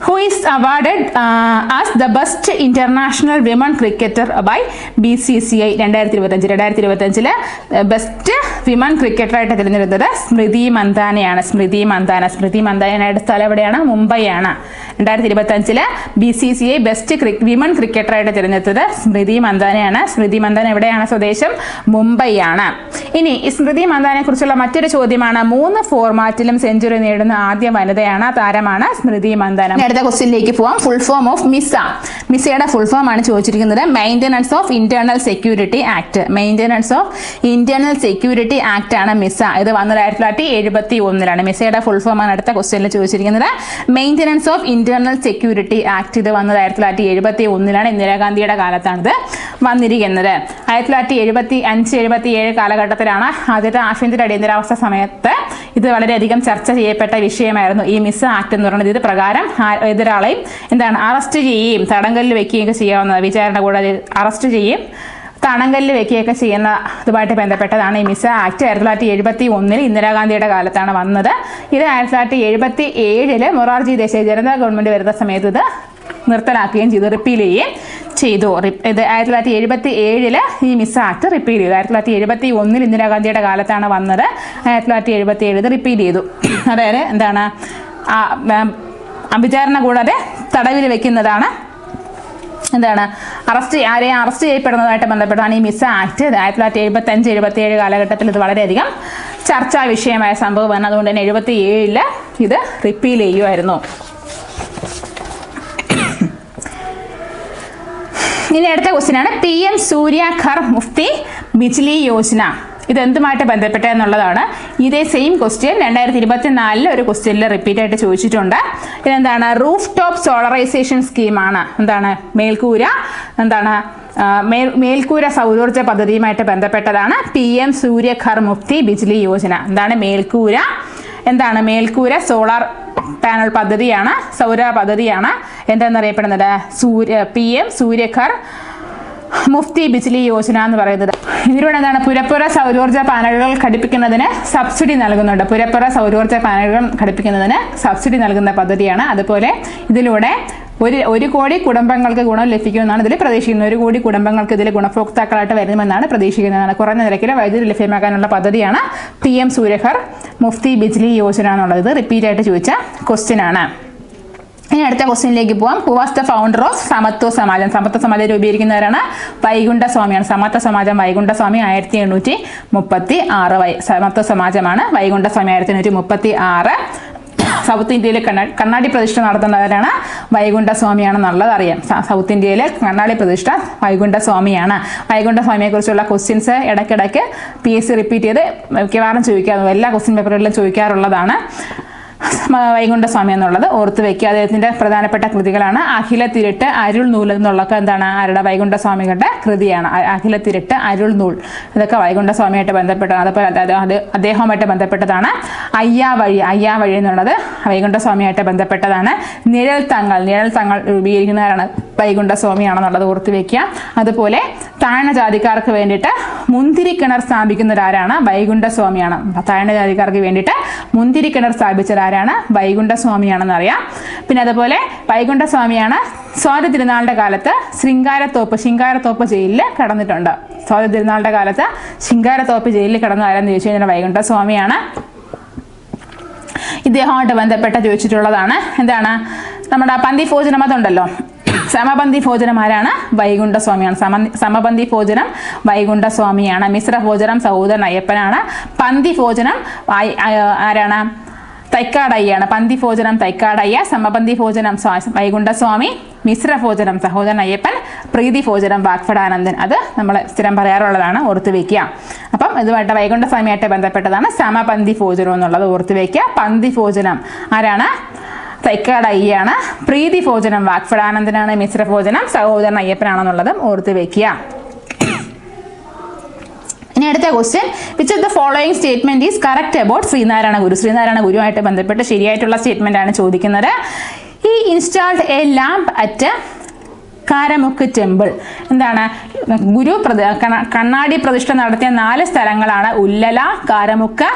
Who is awarded as the best international women cricketer by BCCI 2025 best women ക്രിക്കറ്ററായിട്ട് തിരഞ്ഞെടുത്തത് സ്മൃതി മന്ദാനയാണ്. സ്മൃതി മന്ദാനയുടെ സ്ഥലം എവിടെയാണ്? മുംബൈയാണ്. 2025 BCCI ബെസ്റ്റ് വിമൻ ക്രിക്കറ്ററായിട്ട് തിരഞ്ഞെടുത്തത് സ്മൃതി മന്ദാനയാണ്. സ്മൃതി മന്ദാന എവിടെയാണ് സ്വദേശം? മുംബൈയാണ്. ഇനി ഈ സ്മൃതി മന്ദാനെ കുറിച്ചുള്ള മറ്റൊരു ചോദ്യമാണ്. 3 ഫോർമാറ്റിലും സെഞ്ചുറി നേടുന്ന ആദ്യ വനിതയാണ്, താരമാണ് സ്മൃതി മന്ദാന. അടുത്ത ക്വസ്റ്റ്യനിലേക്ക് പോവാം. Full form of MISA. മിസയുടെ ഫുൾ ഫോം ആണ് ചോദിച്ചിരിക്കുന്നത്. Maintenance of internal security act. Maintenance of internal security act ആണ് മിസ. ഇത് വന്നത് 1971 മിസയുടെ ഫുൾ ഫോം ആണ് അടുത്ത ക്വസ്റ്റ്യനിൽ ചോദിച്ചിരിക്കുന്നത്. Maintenance of internal security act ഇത് വന്നത് 1971 ഇന്ദിരാഗാന്ധിയുടെ കാലത്താണിത് വന്നിരിക്കുന്നത്. 1975-77 കാലഘട്ടത്തിലാണ് ആദ്യത്തെ ആഭ്യന്തര അടിയന്തരാവസ്ഥ സമയത്ത് ഇത് വളരെയധികം ചർച്ച ചെയ്യപ്പെട്ട വിഷയമായിരുന്നു ഈ മിസ ആക്ട് എന്ന് പറയുന്നത്. ഇത് പ്രകാരം എതിരാളെയും അറസ്റ്റ് ചെയ്യുകയും തടങ്കലിൽ വെക്കുകയൊക്കെ ചെയ്യാവുന്നത്. വിചാരണ കൂടാതെ അറസ്റ്റ് ചെയ്യും തടങ്കലിൽ വെക്കുകയൊക്കെ ചെയ്യുന്ന ഇതുമായിട്ട് ബന്ധപ്പെട്ടതാണ് ഈ മിസ ആക്ട്. 1971 ഇന്ദിരാഗാന്ധിയുടെ കാലത്താണ് വന്നത്. ഇത് 1977 മൊറാർജി ദേശായി ജനതാ ഗവൺമെന്റ് വരുന്ന സമയത്ത് ഇത് നിർത്തലാക്കുകയും ചെയ്തു, റിപ്പീൽ ചെയ്യുകയും ചെയ്തു. ഇത് 1977 ഈ മിസ ആക്ട് റിപ്പീൽ ചെയ്തു. 1971 ഇന്ദിരാഗാന്ധിയുടെ കാലത്താണ് വന്നത്. 1977 ഇത് റിപ്പീൽ ചെയ്തു. അതായത് വിചാരണ കൂടാതെ തടവിൽ വെക്കുന്നതാണ് ആരെയും അറസ്റ്റ് ചെയ്യപ്പെടുന്നതായിട്ട് ബന്ധപ്പെട്ടാണ് ഈ മിസ ആക്ട്. 1975-77 കാലഘട്ടത്തിൽ ഇത് വളരെയധികം ചർച്ചാ വിഷയമായ സംഭവമാണ്. അതുകൊണ്ട് തന്നെ 1977 ഇത് റിപ്പീൽ ചെയ്യുമായിരുന്നു. ഇനി അടുത്ത ക്വസ്റ്റ്യൻ ആണ് PM സൂര്യ ഘർ മുഫ്തി ബിജ്ലി യോജന. ഇത് എന്തുമായിട്ട് ബന്ധപ്പെട്ട എന്നുള്ളതാണ്. ഇതേ സെയിം ക്വസ്റ്റ്യൻ 2024 ഒരു ക്വസ്റ്റ്യനിൽ റിപ്പീറ്റ് ആയിട്ട് ചോദിച്ചിട്ടുണ്ട്. ഇതെന്താണ്? റൂഫ് ടോപ്പ് സോളറൈസേഷൻ സ്കീമാണ്. മേൽക്കൂര സൗരോർജ്ജ പദ്ധതിയുമായിട്ട് ബന്ധപ്പെട്ടതാണ് PM സൂര്യ ഘർ മുഫ്തി ബിജ്ലി യോജന. മേൽക്കൂര സോളാർ പാനൽ പദ്ധതിയാണ്, സൗര പദ്ധതിയാണ്. എന്താണെന്നറിയപ്പെടുന്നത്? PM സൂര്യ ഘർ മുഫ്തി ബിജ്ലി യോജന എന്ന് പറയുന്നത്. ഇതിലൂടെ പുരപ്പുറ സൗരോർജ്ജ പാനലുകൾ ഘടിപ്പിക്കുന്നതിന് സബ്സിഡി നൽകുന്നുണ്ട്. പുരപ്പുറ സൗരോർജ്ജ പാനലുകൾ ഘടിപ്പിക്കുന്നതിന് സബ്സിഡി നൽകുന്ന പദ്ധതിയാണ്. അതുപോലെ ഇതിലൂടെ 1 കോടി കുടുംബങ്ങൾക്ക് ഗുണം ലഭിക്കുമെന്നാണ് ഇതിൽ പ്രതീക്ഷിക്കുന്നത്. 1 കോടി കുടുംബങ്ങൾക്ക് ഇതിൽ ഗുണഭോക്താക്കളായിട്ട് വരുമെന്നാണ് പ്രതീക്ഷിക്കുന്നത്. കുറഞ്ഞ നിരക്കിൽ വൈദ്യുതി ലഭ്യമാക്കാനുള്ള പദ്ധതിയാണ് PM സൂര്യ ഘർ മുഫ്തി ബിജ്ലി യോജന എന്നുള്ളത്. ഇത് റിപ്പീറ്റ് ആയിട്ട് ചോദിച്ച ക്വസ്റ്റ്യൻ ആണ്. ഇനി അടുത്ത ക്വസ്റ്റ്യനിലേക്ക് പോവാം. Who was the founder of Samathwa Samajam? സമത്വ സമാജം രൂപീകരിക്കുന്നവരാണ് വൈകുണ്ഠസ്വാമിയാണ്. സമത്വ സമാജം വൈകുണ്ഠസ്വാമി 1836 സമത്വ സമാജമാണ് വൈകുണ്ഠസ്വാമി 1836. സൗത്ത് ഇന്ത്യയിൽ കണ്ണാടി പ്രതിഷ്ഠ നടത്തുന്നവരാണ് വൈകുണ്ഠസ്വാമിയാണെന്നുള്ളത് അറിയാം. സൗത്ത് ഇന്ത്യയിൽ കണ്ണാടി പ്രതിഷ്ഠ വൈകുണ്ഠസ്വാമിയാണ്. വൈകുണ്ഠസ്വാമിയെ കുറിച്ചുള്ള ക്വസ്റ്റ്യൻസ് ഇടയ്ക്കിടയ്ക്ക് PSC റിപ്പീറ്റ് ചെയ്ത് മിക്കവാറും ചോദിക്കാറുണ്ട്, എല്ലാ ക്വസ്റ്റ്യൻ പേപ്പറുകളിലും ചോദിക്കാറുള്ളതാണ്. വൈകുണ്ഠസ്വാമി എന്നുള്ളത് ഓർത്ത് വെക്കുക. അദ്ദേഹത്തിന്റെ പ്രധാനപ്പെട്ട കൃതികളാണ് അഖിലത്തിരുട്ട്, അരുൾ നൂൽ എന്നുള്ളതൊക്കെ എന്താണ് ആരുടെ വൈകുണ്ഠസ്വാമികളുടെ കൃതിയാണ്. അഖിലത്തിരുട്ട്, അരുൾ നൂൽ ഇതൊക്കെ വൈകുണ്ഠസ്വാമിയായിട്ട് ബന്ധപ്പെട്ടതാണ്. അതുപോലെ അദ്ദേഹവുമായിട്ട് ബന്ധപ്പെട്ടതാണ്. അയ്യാവഴി എന്നുള്ളത് വൈകുണ്ഠസ്വാമിയായിട്ട് ബന്ധപ്പെട്ടതാണ്. നിഴൽ തങ്ങൾ രൂപീകരിക്കുന്നവരാണ് വൈകുണ്ഠസ്വാമിയാണെന്നുള്ളത് ഓർത്ത് വെക്കുക. അതുപോലെ താഴ്ന്ന ജാതിക്കാർക്ക് വേണ്ടിയിട്ട് മുന്തിരിക്കിണർ സ്ഥാപിക്കുന്നവരാരാണ്? വൈകുണ്ഠസ്വാമിയാണ്. താഴ്ന്ന ജാതിക്കാർക്ക് വേണ്ടിയിട്ട് മുന്തിരിക്കിണർ സ്ഥാപിച്ചവരാരാണ്? വൈകുണ്ഠസ്വാമിയാണെന്ന് അറിയാം. പിന്നെ അതുപോലെ വൈകുണ്ഠസ്വാമിയാണ് സ്വാതി തിരുനാളിന്റെ കാലത്ത് ശിങ്കാരത്തോപ്പ് ജയിലിൽ കിടന്നിട്ടുണ്ട്. സ്വാതി തിരുനാളിന്റെ കാലത്ത് ശിങ്കാരത്തോപ്പ് ജയിലിൽ കിടന്ന ആരെന്ന് ചോദിച്ചു കഴിഞ്ഞാൽ വൈകുണ്ഠസ്വാമിയാണ്. ഇദ്ദേഹവുമായിട്ട് ബന്ധപ്പെട്ട് ചോദിച്ചിട്ടുള്ളതാണ് എന്താണ് നമ്മുടെ പന്തി ഭോജനം അതുണ്ടല്ലോ, സമപന്തി ഭോജനം ആരാണ്? വൈകുണ്ഠസ്വാമിയാണ്. സമപന്തി ഭോജനം വൈകുണ്ഠസ്വാമിയാണ്. മിശ്ര ഭോജനം സഹോദരൻ അയ്യപ്പനാണ്. പന്തി ഭോജനം ആരാണ്? തൈക്കാടയ്യാണ്. പന്തി ഭോജനം തൈക്കാടയ്യ, സമപന്തി ഭോജനം വൈകുണ്ഠസ്വാമി, മിശ്ര ഭോജനം സഹോദരൻ അയ്യപ്പൻ, പ്രീതി ഭോജനം വാഗ്ഭടാനന്ദൻ. അത് നമ്മൾ സ്ഥിരം പറയാറുള്ളതാണ്, ഓർത്ത് വെക്കുക. അപ്പം ഇതുമായിട്ട് വൈകുണ്ഠസ്വാമിയായിട്ട് ബന്ധപ്പെട്ടതാണ് സമപന്തി ഭോജനം എന്നുള്ളത് ഓർത്ത് വെക്കുക. പന്തി ഭോജനം ആരാണ്? തൈക്കാടയ്യാണ്. പ്രീതി ഭോജനം വാഗ്ഭടാനന്ദനാണ്. മിശ്ര ഭോജനം സഹോദരൻ അയ്യപ്പനാണെന്നുള്ളതും ഓർത്ത് വെക്കുക. ഇനി അടുത്ത question, which of the following statement is correct about Sreenarayana Guru? Sreenarayana ഗുരുവായിട്ട് ബന്ധപ്പെട്ട് ശരിയായിട്ടുള്ള സ്റ്റേറ്റ്മെന്റ് ആണ് ചോദിക്കുന്നത്. ഈ installed a lamp at Karamukku temple. എന്താണ്? ഗുരു കണ്ണാടി പ്രതിഷ്ഠ നടത്തിയ 4 സ്ഥലങ്ങളാണ് ഉല്ലല, കാരമുക്ക്,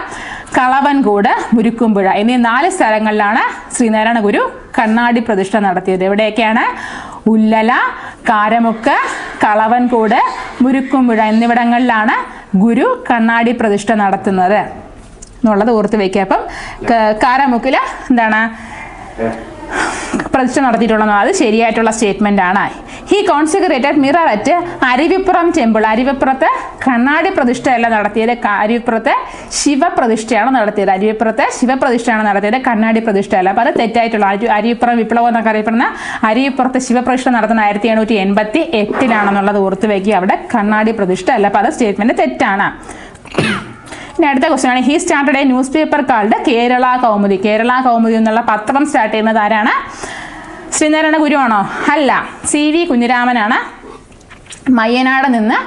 കളവൻകൂട്, മുരുക്കുംപുഴ എന്നീ 4 സ്ഥലങ്ങളിലാണ് ശ്രീനാരായണ ഗുരു കണ്ണാടി പ്രതിഷ്ഠ നടത്തിയത്. എവിടെയൊക്കെയാണ്? ഉല്ലല, കാരമുക്ക്, കളവൻകൂട്, മുരുക്കുംപുഴ എന്നിവിടങ്ങളിലാണ് ഗുരു കണ്ണാടി പ്രതിഷ്ഠ നടത്തുന്നത് എന്നുള്ളത് ഓർത്ത് വയ്ക്കുക. അപ്പം കാരമുക്കില് എന്താണ് പ്രതിഷ്ഠ നടത്തിയിട്ടുള്ളത്? അത് ശരിയായിട്ടുള്ള സ്റ്റേറ്റ്മെന്റ് ആണ്. He consecrated mirror at Aruvippuram temple. അരുവിപ്പുറത്ത് കണ്ണാടി പ്രതിഷ്ഠയല്ല നടത്തിയത്, അരുവിപ്പുറത്ത് ശിവപ്രതിഷ്ഠയാണ് നടത്തിയത്. കണ്ണാടി പ്രതിഷ്ഠയല്ല. അപ്പൊ അത് തെറ്റായിട്ടുള്ള അരുവിപ്പുറം വിപ്ലവം എന്നൊക്കെ അറിയപ്പെടുന്ന അരുവിപ്പുറത്ത് ശിവപ്രതിഷ്ഠ നടത്തുന്ന 1788 ഓർത്ത് വയ്ക്കുക. അവിടെ കണ്ണാടി പ്രതിഷ്ഠ അല്ല. അപ്പൊ അത് സ്റ്റേറ്റ്മെന്റ് തെറ്റാണ്. ഇനി അടുത്ത ക്വസ്റ്റ്യൻ ആണ്, he started A news paper called Kerala Kaumudi. Kerala Kaumudi എന്നുള്ള പത്രം സ്റ്റാർട്ട് ചെയ്യുന്നത് ആരാണ്? ശ്രീനാരായണ ഗുരു ആണോ? അല്ല, CV കുഞ്ഞിരാമനാണ്. മയ്യനാട് നിന്ന്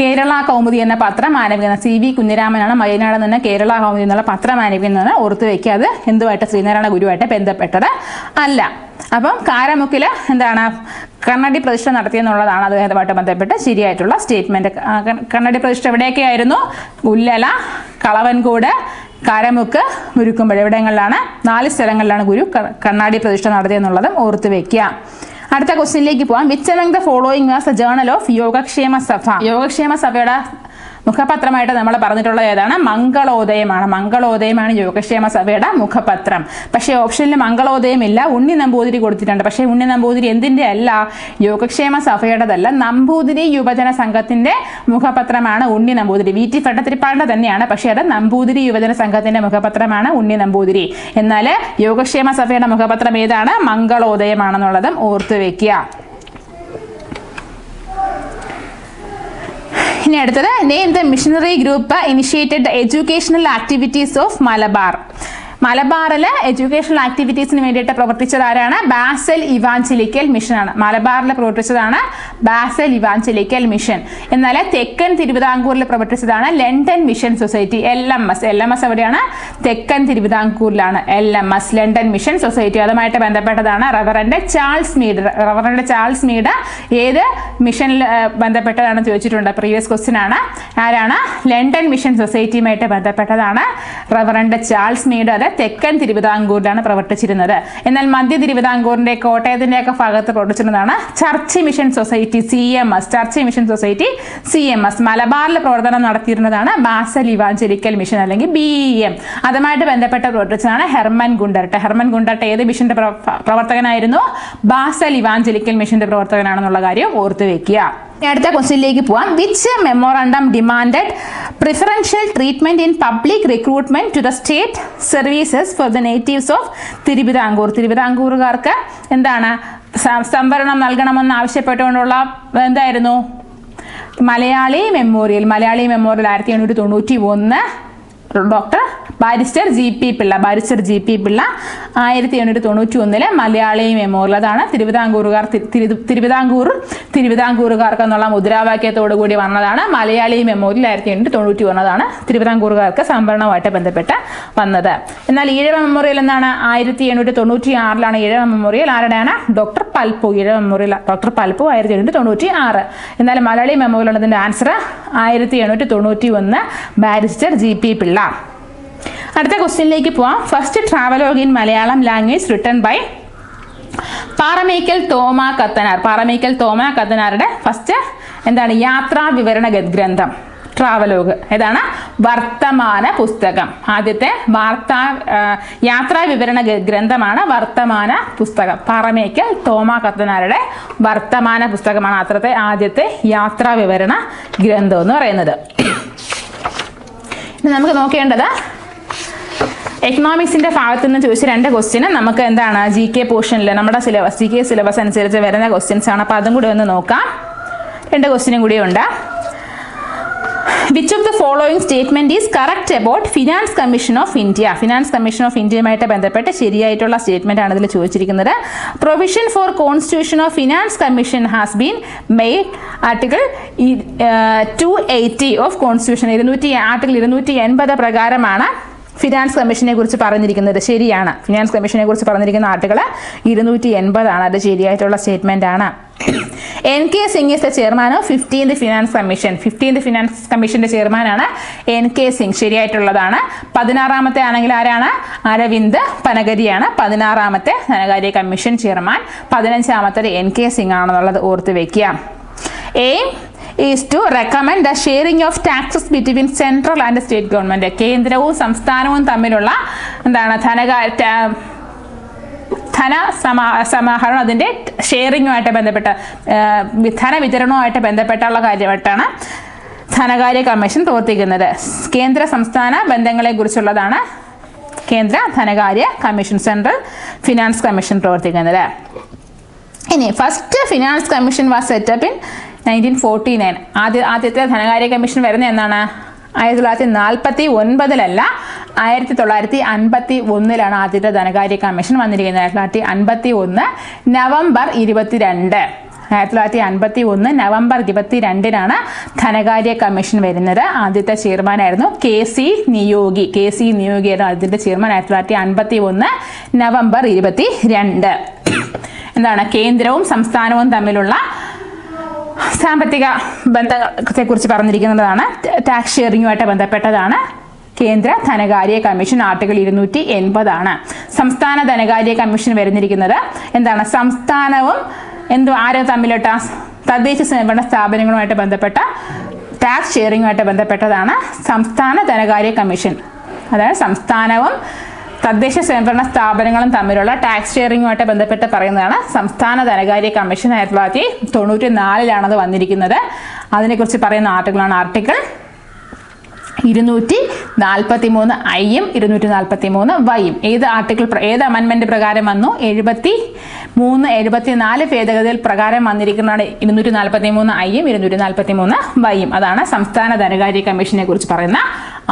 കേരള കൗമുദി എന്ന പത്രം ആരംഭിക്കുന്നത് CV കുഞ്ഞിരാമനാണ്. മയ്യനാട് നിന്ന് കേരള കൗമുദി എന്നുള്ള പത്രം ആരംഭിക്കുന്നത് ഓർത്ത് വയ്ക്കുക. അത് എന്തുമായിട്ട്? ശ്രീനാരായണ ഗുരുവായിട്ട് ബന്ധപ്പെട്ടത് അല്ല. അപ്പം കാരമുക്കിൽ എന്താണ് കണ്ണാടി പ്രതിഷ്ഠ നടത്തിയെന്നുള്ളതാണ് അതുമായിട്ട് ബന്ധപ്പെട്ട് ശരിയായിട്ടുള്ള സ്റ്റേറ്റ്മെന്റ്. കണ്ണാടി പ്രതിഷ്ഠ എവിടെയൊക്കെയായിരുന്നു? ഉല്ലല, കളവൻകൂട്, കാരമുക്ക്, മുരുക്കുംപുഴ ഇവിടങ്ങളിലാണ് 4 സ്ഥലങ്ങളിലാണ് ഗുരു കണ്ണാടി പ്രതിഷ്ഠ നടത്തിയെന്നുള്ളതും ഓർത്ത് വെക്കുക. അടുത്ത ക്വസ്റ്റ്യനിലേക്ക് പോവാം. Which among the following was a journal of Yogakshema Sabha? Yogakshema സഭയുടെ മുഖപത്രമായിട്ട് നമ്മൾ പറഞ്ഞിട്ടുള്ളത് ഏതാണ്? മംഗളോദയമാണ് യോഗക്ഷേമ സഭയുടെ മുഖപത്രം. പക്ഷേ ഓപ്ഷനിൽ മംഗളോദയം ഇല്ല, ഉണ്ണി നമ്പൂതിരി കൊടുത്തിട്ടുണ്ട്. പക്ഷേ ഉണ്ണി നമ്പൂതിരി എന്തിന്റെ അല്ല? യോഗക്ഷേമ സഭയുടേതല്ല, നമ്പൂതിരി യുവജന സംഘത്തിന്റെ മുഖപത്രമാണ് ഉണ്ണി നമ്പൂതിരി. VT ഭട്ടതിരിപ്പാടിന്റെ തന്നെയാണ്, പക്ഷേ അത് നമ്പൂതിരി യുവജന സംഘത്തിന്റെ മുഖപത്രമാണ് ഉണ്ണി നമ്പൂതിരി. എന്നാൽ യോഗക്ഷേമ സഭയുടെ മുഖപത്രം ഏതാണ്? മംഗളോദയമാണെന്നുള്ളതും ഓർത്ത് വെക്കുക. ഇനി അടുത്തത്, name the missionary group initiated the educational activities of Malabar. മലബാറിൽ എഡ്യൂക്കേഷണൽ ആക്ടിവിറ്റീസിന് വേണ്ടിയിട്ട് പ്രവർത്തിച്ചത് ആരാണ്? ബാസൽ ഇവാഞ്ചലിക്കൽ മിഷനാണ്. മലബാറിൽ പ്രവർത്തിച്ചതാണ് ബാസൽ ഇവാഞ്ചലിക്കൽ മിഷൻ. എന്നാൽ തെക്കൻ തിരുവിതാംകൂറിൽ പ്രവർത്തിച്ചതാണ് ലണ്ടൻ മിഷൻ സൊസൈറ്റി, LMS എവിടെയാണ്? തെക്കൻ തിരുവിതാംകൂറിലാണ് LMS, ലണ്ടൻ മിഷൻ സൊസൈറ്റി. അതുമായിട്ട് ബന്ധപ്പെട്ടതാണ് റവറൻഡ് ചാൾസ് മീഡ്. ഏത് മിഷനിൽ ബന്ധപ്പെട്ടതാണെന്ന് ചോദിച്ചിട്ടുണ്ട്, പ്രീവിയസ് ക്വസ്റ്റ്യൻ ആണ്. ആരാണ്? ലണ്ടൻ മിഷൻ സൊസൈറ്റിയുമായിട്ട് ബന്ധപ്പെട്ടതാണ് റവറൻഡ് ചാൾസ് മീഡ്. അത് തെക്കൻ തിരുവിതാംകൂറിലാണ് പ്രവർത്തിച്ചിരുന്നത്. എന്നാൽ മധ്യ തിരുവിതാംകൂറിന്റെ കോട്ടയത്തിന്റെ ഒക്കെ ഭാഗത്ത് പ്രവർത്തിച്ചിരുന്നതാണ് ചർച്ച് മിഷൻ സൊസൈറ്റി, CMS. മലബാറിൽ പ്രവർത്തനം നടത്തിയിരുന്നതാണ് ബാസൽ ഇവാഞ്ചലിക്കൽ മിഷൻ അല്ലെങ്കിൽ BEM. അതുമായിട്ട് ബന്ധപ്പെട്ട് പ്രവർത്തിച്ചതാണ് ഹെർമൻ ഗുണ്ടർട്ട്. ഏത് മിഷന്റെ പ്രവർത്തകനായിരുന്നു? ബാസൽ ഇവാഞ്ചലിക്കൽ മിഷന്റെ പ്രവർത്തകനാണെന്നുള്ള കാര്യം ഓർത്തു വെക്കുക. അടുത്ത ക്വസ്റ്റ്യനിലേക്ക് പോവാം. Which memorandum demanded preferential treatment in public recruitment to the state services for the natives of Thiruvithamkoor. തിരുവിതാംകൂറുകാർക്ക് എന്താണ് സംവരണം നൽകണമെന്ന് ആവശ്യപ്പെട്ടുകൊണ്ടുള്ള എന്തായിരുന്നു? Malayali memorial 1891 doctor barrister G P Pillai 1891 Malayali memorial. അതാണ് തിരുവിതാംകൂറുകാർക്ക് എന്നുള്ള മുദ്രാവാക്യത്തോടു കൂടി വന്നതാണ് മലയാളി മെമ്മോറിയൽ. 1891 തിരുവിതാംകൂറുകാർക്ക് സംവരണവുമായിട്ട് ബന്ധപ്പെട്ട് വന്നത്. എന്നാൽ ഈഴവ മെമ്മോറിയൽ എന്നാണ് 1896 ഈഴവ മെമ്മോറിയൽ. ആരുടെയാണ്? Doctor Palpu. Ezhava memorial doctor Palpu 1896. എന്നാൽ മലയാളി മെമ്മോറിയൽ എന്നതിന്റെ answer 1891 barrister G P Pillai. അടുത്ത ക്വസ്റ്റ്യനിലേക്ക് പോവാം. First travelogue in Malayalam language written by Paremmakkal Thoma Kathanar. Paremmakkal Thoma കത്തനാരുടെ ഫസ്റ്റ് എന്താണ്? യാത്രാ വിവരണ ഗ്രന്ഥം ട്രാവലോഗ്. ഏതാണ്? വർത്തമാന പുസ്തകം. ആദ്യത്തെ യാത്രാ വിവരണ ഗ്രന്ഥമാണ് വർത്തമാന പുസ്തകം. പാറമേക്കൽ തോമ കത്തനാരുടെ വർത്തമാന പുസ്തകമാണ് ആദ്യത്തെ യാത്രാ വിവരണ ഗ്രന്ഥം എന്ന് പറയുന്നത്. ഇനി നമുക്ക് നോക്കേണ്ടത് എക്കണോമിക്സിന്റെ ഭാഗത്ത് നിന്ന് ചോദിച്ച 2 ക്വസ്റ്റ്യന് നമുക്ക് എന്താണ് ജി കെ പോർഷനിൽ നമ്മുടെ ജി കെ സിലബസ് അനുസരിച്ച് വരുന്ന ക്വസ്റ്റ്യൻസ് ആണ്. അപ്പോൾ അതും കൂടി ഒന്ന് നോക്കാം. 2 ക്വസ്റ്റ്യനും കൂടി ഉണ്ട്. Which of the following statement is correct about finance commission of India? Finance commission of ഇന്ത്യയുമായിട്ട് ബന്ധപ്പെട്ട് ശരിയായിട്ടുള്ള സ്റ്റേറ്റ്മെന്റ് ആണ് ഇതിൽ ചോദിച്ചിരിക്കുന്നത്. Provision for constitution of finance commission has been made. Article 280 of constitution article 280 പ്രകാരമാണ് ഫിനാൻസ് കമ്മീഷനെ കുറിച്ച് പറഞ്ഞിരിക്കുന്നത്. ശരിയാണ്. ഫിനാൻസ് കമ്മീഷനെ കുറിച്ച് പറഞ്ഞിരിക്കുന്ന ആർട്ടിക്കിൾ 280 അത് ശരിയായിട്ടുള്ള സ്റ്റേറ്റ്മെന്റ് ആണ്. NK Singh is the chairman of 15th finance commission. 15th finance കമ്മീഷന്റെ ചെയർമാനാണ് NK Singh. ശരിയായിട്ടുള്ളതാണ്. 16ാമത്തെ ആണെങ്കിൽ ആരാണ്? അരവിന്ദ് പനഗരിയാണ് 16ാമത്തെ ധനകാര്യ കമ്മീഷൻ ചെയർമാൻ. 15ാമത്തെ NK Singh ആണെന്നുള്ളത് ഓർത്ത് വെക്കുക. Aim is to recommend the sharing of taxes between central and state government. കേന്ദ്രവും സംസ്ഥാനവും തമ്മിലുള്ള എന്താണ് ധനസമാഹരണം അതിൻ്റെ ഷെയറിങ്ങുമായിട്ട് ബന്ധപ്പെട്ട് ധനവിതരണവുമായിട്ട് ബന്ധപ്പെട്ടുള്ള കാര്യമായിട്ടാണ് ധനകാര്യ കമ്മീഷൻ പ്രവർത്തിക്കുന്നത്. കേന്ദ്ര സംസ്ഥാന ബന്ധങ്ങളെക്കുറിച്ചുള്ളതാണ് കേന്ദ്ര ധനകാര്യ കമ്മീഷൻ, സെൻട്രൽ ഫിനാൻസ് കമ്മീഷൻ പ്രവർത്തിക്കുന്നത്. ഇനി first finance commission was set up in 1949. ആദ്യത്തെ ധനകാര്യ കമ്മീഷൻ വരുന്നത് എന്നാണ്? 1949 1951 ആദ്യത്തെ ധനകാര്യ കമ്മീഷൻ വന്നിരിക്കുന്നത്. 1951 നവംബർ 22. 1951 നവംബർ 22 ധനകാര്യ കമ്മീഷൻ വരുന്നത്. ആദ്യത്തെ ചെയർമാനായിരുന്നു KC നിയോഗി. ആയിരുന്നു ആദ്യത്തെ ചെയർമാൻ. 1951 നവംബർ 22. എന്താണ്? കേന്ദ്രവും സംസ്ഥാനവും തമ്മിലുള്ള സാമ്പത്തിക ബന്ധത്തെക്കുറിച്ച് പറഞ്ഞിരിക്കുന്നതാണ്. ടാക്സ് ഷെയറിങ്ങുമായിട്ട് ബന്ധപ്പെട്ടതാണ് കേന്ദ്ര ധനകാര്യ കമ്മീഷൻ. ആർട്ടിക്കിൾ 280 സംസ്ഥാന ധനകാര്യ കമ്മീഷൻ വരുന്നിരിക്കുന്നത് എന്താണ്? സംസ്ഥാനവും ആരും തമ്മിലിട്ട തദ്ദേശ സ്വയംഭരണ സ്ഥാപനങ്ങളുമായിട്ട് ബന്ധപ്പെട്ട ടാക്സ് ഷെയറിങ്ങുമായിട്ട് ബന്ധപ്പെട്ടതാണ് സംസ്ഥാന ധനകാര്യ കമ്മീഷൻ. അതായത് സംസ്ഥാനവും തദ്ദേശ സ്വയംഭരണ സ്ഥാപനങ്ങളും തമ്മിലുള്ള ടാക്സ് ഷെയറിങ്ങുമായിട്ട് ബന്ധപ്പെട്ട് പറയുന്നതാണ് സംസ്ഥാന ധനകാര്യ കമ്മീഷൻ. 1994 വന്നിരിക്കുന്നത്. അതിനെക്കുറിച്ച് പറയുന്ന ആർട്ടിക്കിളാണ് ആർട്ടിക്കിൾ 243 ഐയും 243 വൈയും. ഏത് അമെൻമെന്റ് പ്രകാരം വന്നു? 74 ഭേദഗതിയിൽ പ്രകാരം വന്നിരിക്കുന്നതാണ് 243 ഐയും 243 വൈയും. അതാണ് സംസ്ഥാന ധനകാര്യ കമ്മീഷനെ കുറിച്ച് പറയുന്ന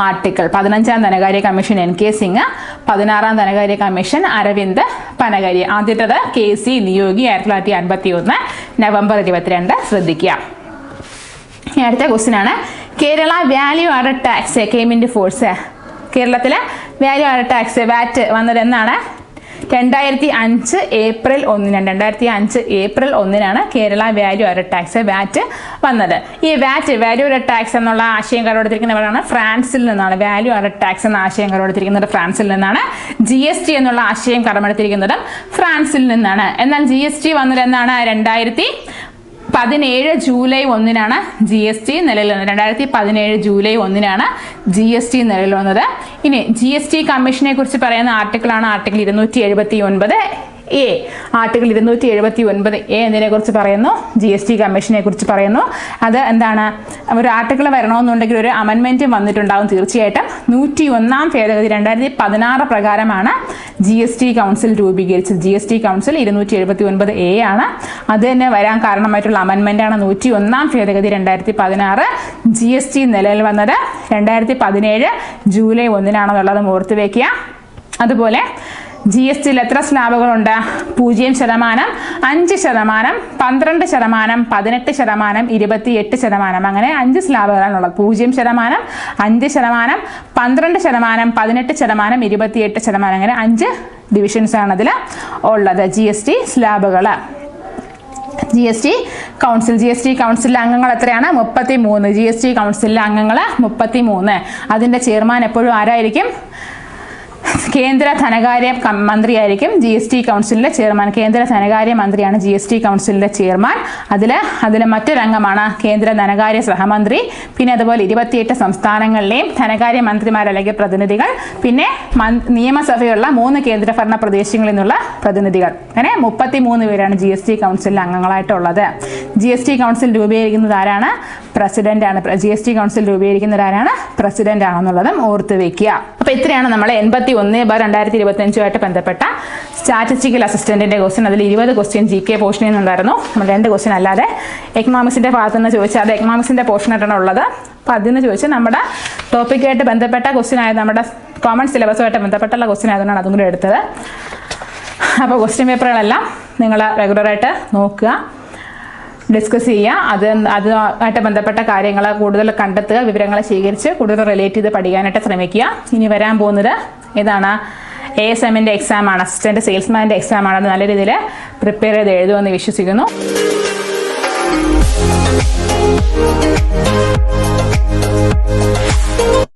ആർട്ടിക്കിൾ. 15ാം ധനകാര്യ കമ്മീഷൻ NK സിംഗ്, 16ാം ധനകാര്യ കമ്മീഷൻ അരവിന്ദ് പനഗരി. ആദ്യത്തേത് KC നിയോഗി 1951 നവംബർ 22. ശ്രദ്ധിക്കുക. അടുത്ത ക്വസ്റ്റ്യൻ ആണ് Kerala value added tax came in force. കേരളത്തിലെ വാല്യൂ ആഡഡ് ടാക്സ് വാറ്റ് വന്നത് എന്നാണ്? 2005 April 1. 2005 April 1 Kerala value added tax VAT വന്നത്. ഈ വാല്യൂ ആഡഡ് ടാക്സ് എന്നുള്ള ആശയം കടമെടുത്തിരിക്കുന്നവരാണ് ഫ്രാൻസിൽ നിന്നാണ്. വാല്യൂ ആഡഡ് ടാക്സ് എന്ന ആശയം കടമെടുത്തിരിക്കുന്നത് ഫ്രാൻസിൽ നിന്നാണ്. GST എന്നുള്ള ആശയം കടമെടുത്തിരിക്കുന്നത് ഫ്രാൻസിൽ നിന്നാണ്. എന്നാൽ GST വന്നത് എന്നാണ്? 2017 ജൂലൈ 1 GST നിലവിൽ വന്നത്. 2017 ജൂലൈ 1 GST നിലവിൽ വന്നത്. ഇനി GST കമ്മീഷനെ കുറിച്ച് പറയുന്ന ആർട്ടിക്കിളാണ് ആർട്ടിക്കിൾ 279. എ ആർട്ടിക്കിൾ 279 എ എന്നതിനെക്കുറിച്ച് പറയുന്നു, GST കമ്മീഷനെ കുറിച്ച് പറയുന്നു. അത് എന്താണ്, ഒരു ആർട്ടിക്കിൾ വരണമെന്നുണ്ടെങ്കിൽ ഒരു അമെൻമെൻറ്റ് വന്നിട്ടുണ്ടാകും തീർച്ചയായിട്ടും. 101 ഭേദഗതി 2016 പ്രകാരമാണ് GST കൗൺസിൽ രൂപീകരിച്ചത്. GST കൗൺസിൽ 279 എ ആണ്. അത് തന്നെ വരാൻ കാരണമായിട്ടുള്ള അമെൻമെൻ്റാണ് 101 ഭേദഗതി 2016. GST നിലവിൽ വന്നത് 2017 ജൂലൈ 1-നാണെന്നുള്ളത് ഓർത്ത് വയ്ക്കുക. അതുപോലെ GSTയിൽ എത്ര സ്ലാബുകളുണ്ട്? 0%, 5%, 12%, 18%, 28%. അങ്ങനെ 5 സ്ലാബുകളാണുള്ളത്. 0%, 5%, 12%, 18%, 28%. അങ്ങനെ 5 ഡിവിഷൻസ് ആണ് അതിൽ ഉള്ളത് GST സ്ലാബുകൾ. GST കൗൺസിലിലെ അംഗങ്ങൾ എത്രയാണ്? 33. GST കൗൺസിലിലെ അംഗങ്ങൾ 33. അതിൻ്റെ ചെയർമാൻ എപ്പോഴും ആരായിരിക്കും? കേന്ദ്ര ധനകാര്യ മന്ത്രിയായിരിക്കും GST കൗൺസിലിലെ ചെയർമാൻ. കേന്ദ്ര ധനകാര്യ മന്ത്രിയാണ് GST കൗൺസിലിലെ ചെയർമാൻ. അതിൽ മറ്റൊരംഗമാണ് കേന്ദ്ര ധനകാര്യ സഹമന്ത്രി. പിന്നെ അതുപോലെ 28 സംസ്ഥാനങ്ങളിലെയും ധനകാര്യ മന്ത്രിമാർ അല്ലെങ്കിൽ പ്രതിനിധികൾ, പിന്നെ നിയമസഭയുള്ള 3 കേന്ദ്രഭരണ പ്രദേശങ്ങളിൽ നിന്നുള്ള പ്രതിനിധികൾ. അങ്ങനെ 33 പേരാണ് GST കൗൺസിലിലെ അംഗങ്ങളായിട്ടുള്ളത്. GST കൗൺസിൽ രൂപീകരിക്കുന്നത് ആരാണ്? പ്രസിഡന്റ് ആണ്. GST കൗൺസിൽ രൂപീകരിക്കുന്നത് ആരാണ്? പ്രസിഡന്റ് ആണെന്നുള്ളതും ഓർത്ത് വെക്കുക. അപ്പോൾ ഇത്രയാണ് നമ്മൾ 81/2025 ബന്ധപ്പെട്ട സ്റ്റാറ്റിസ്റ്റിക്കൽ അസിസ്റ്റന്റിന്റെ ക്വസ്റ്റ്യൻ. അതിൽ 20 ക്വസ്റ്റ്യൻ GK പോർഷനിൽ നിന്നുണ്ടായിരുന്നു. നമ്മൾ 2 ക്വസ്റ്റ്യൻ അല്ലാതെ എക്കണോമിക്സിന്റെ ഭാഗത്ത് നിന്ന് ചോദിച്ചാൽ അത് എക്കണോമിക്സിന്റെ പോർഷനായിട്ടാണ് ഉള്ളത്. അപ്പോൾ അതിന് ചോദിച്ചാൽ നമ്മുടെ ടോപ്പിക്കായിട്ട് ബന്ധപ്പെട്ട ക്വസ്റ്റ്യൻ ആയത്, നമ്മുടെ കോമൺ സിലബസുമായിട്ട് ബന്ധപ്പെട്ടുള്ള ക്വസ്റ്റ്യൻ ആയതുകൊണ്ടാണ് അതും കൂടി എടുത്തത്. അപ്പോൾ ക്വസ്റ്റ്യൻ പേപ്പറുകളെല്ലാം നിങ്ങൾ റെഗുലറായിട്ട് നോക്കുക, ഡിസ്കസ് ചെയ്യുക. അതുമായിട്ട് ബന്ധപ്പെട്ട കാര്യങ്ങൾ കൂടുതൽ കണ്ടെത്തുക, വിവരങ്ങൾ ശേഖരിച്ച് കൂടുതൽ റിലേറ്റ് ചെയ്ത് പഠിക്കാനായിട്ട് ശ്രമിക്കുക. ഇനി വരാൻ പോകുന്നത് ഏതാണ്? ASMന്റെ എക്സാമാണ്, അസിസ്റ്റന്റ് സെയിൽസ്മാൻ്റെ എക്സാമാണ്. അത് നല്ല രീതിയിൽ പ്രിപ്പയർ ചെയ്ത് എഴുതുമെന്ന് വിശ്വസിക്കുന്നു.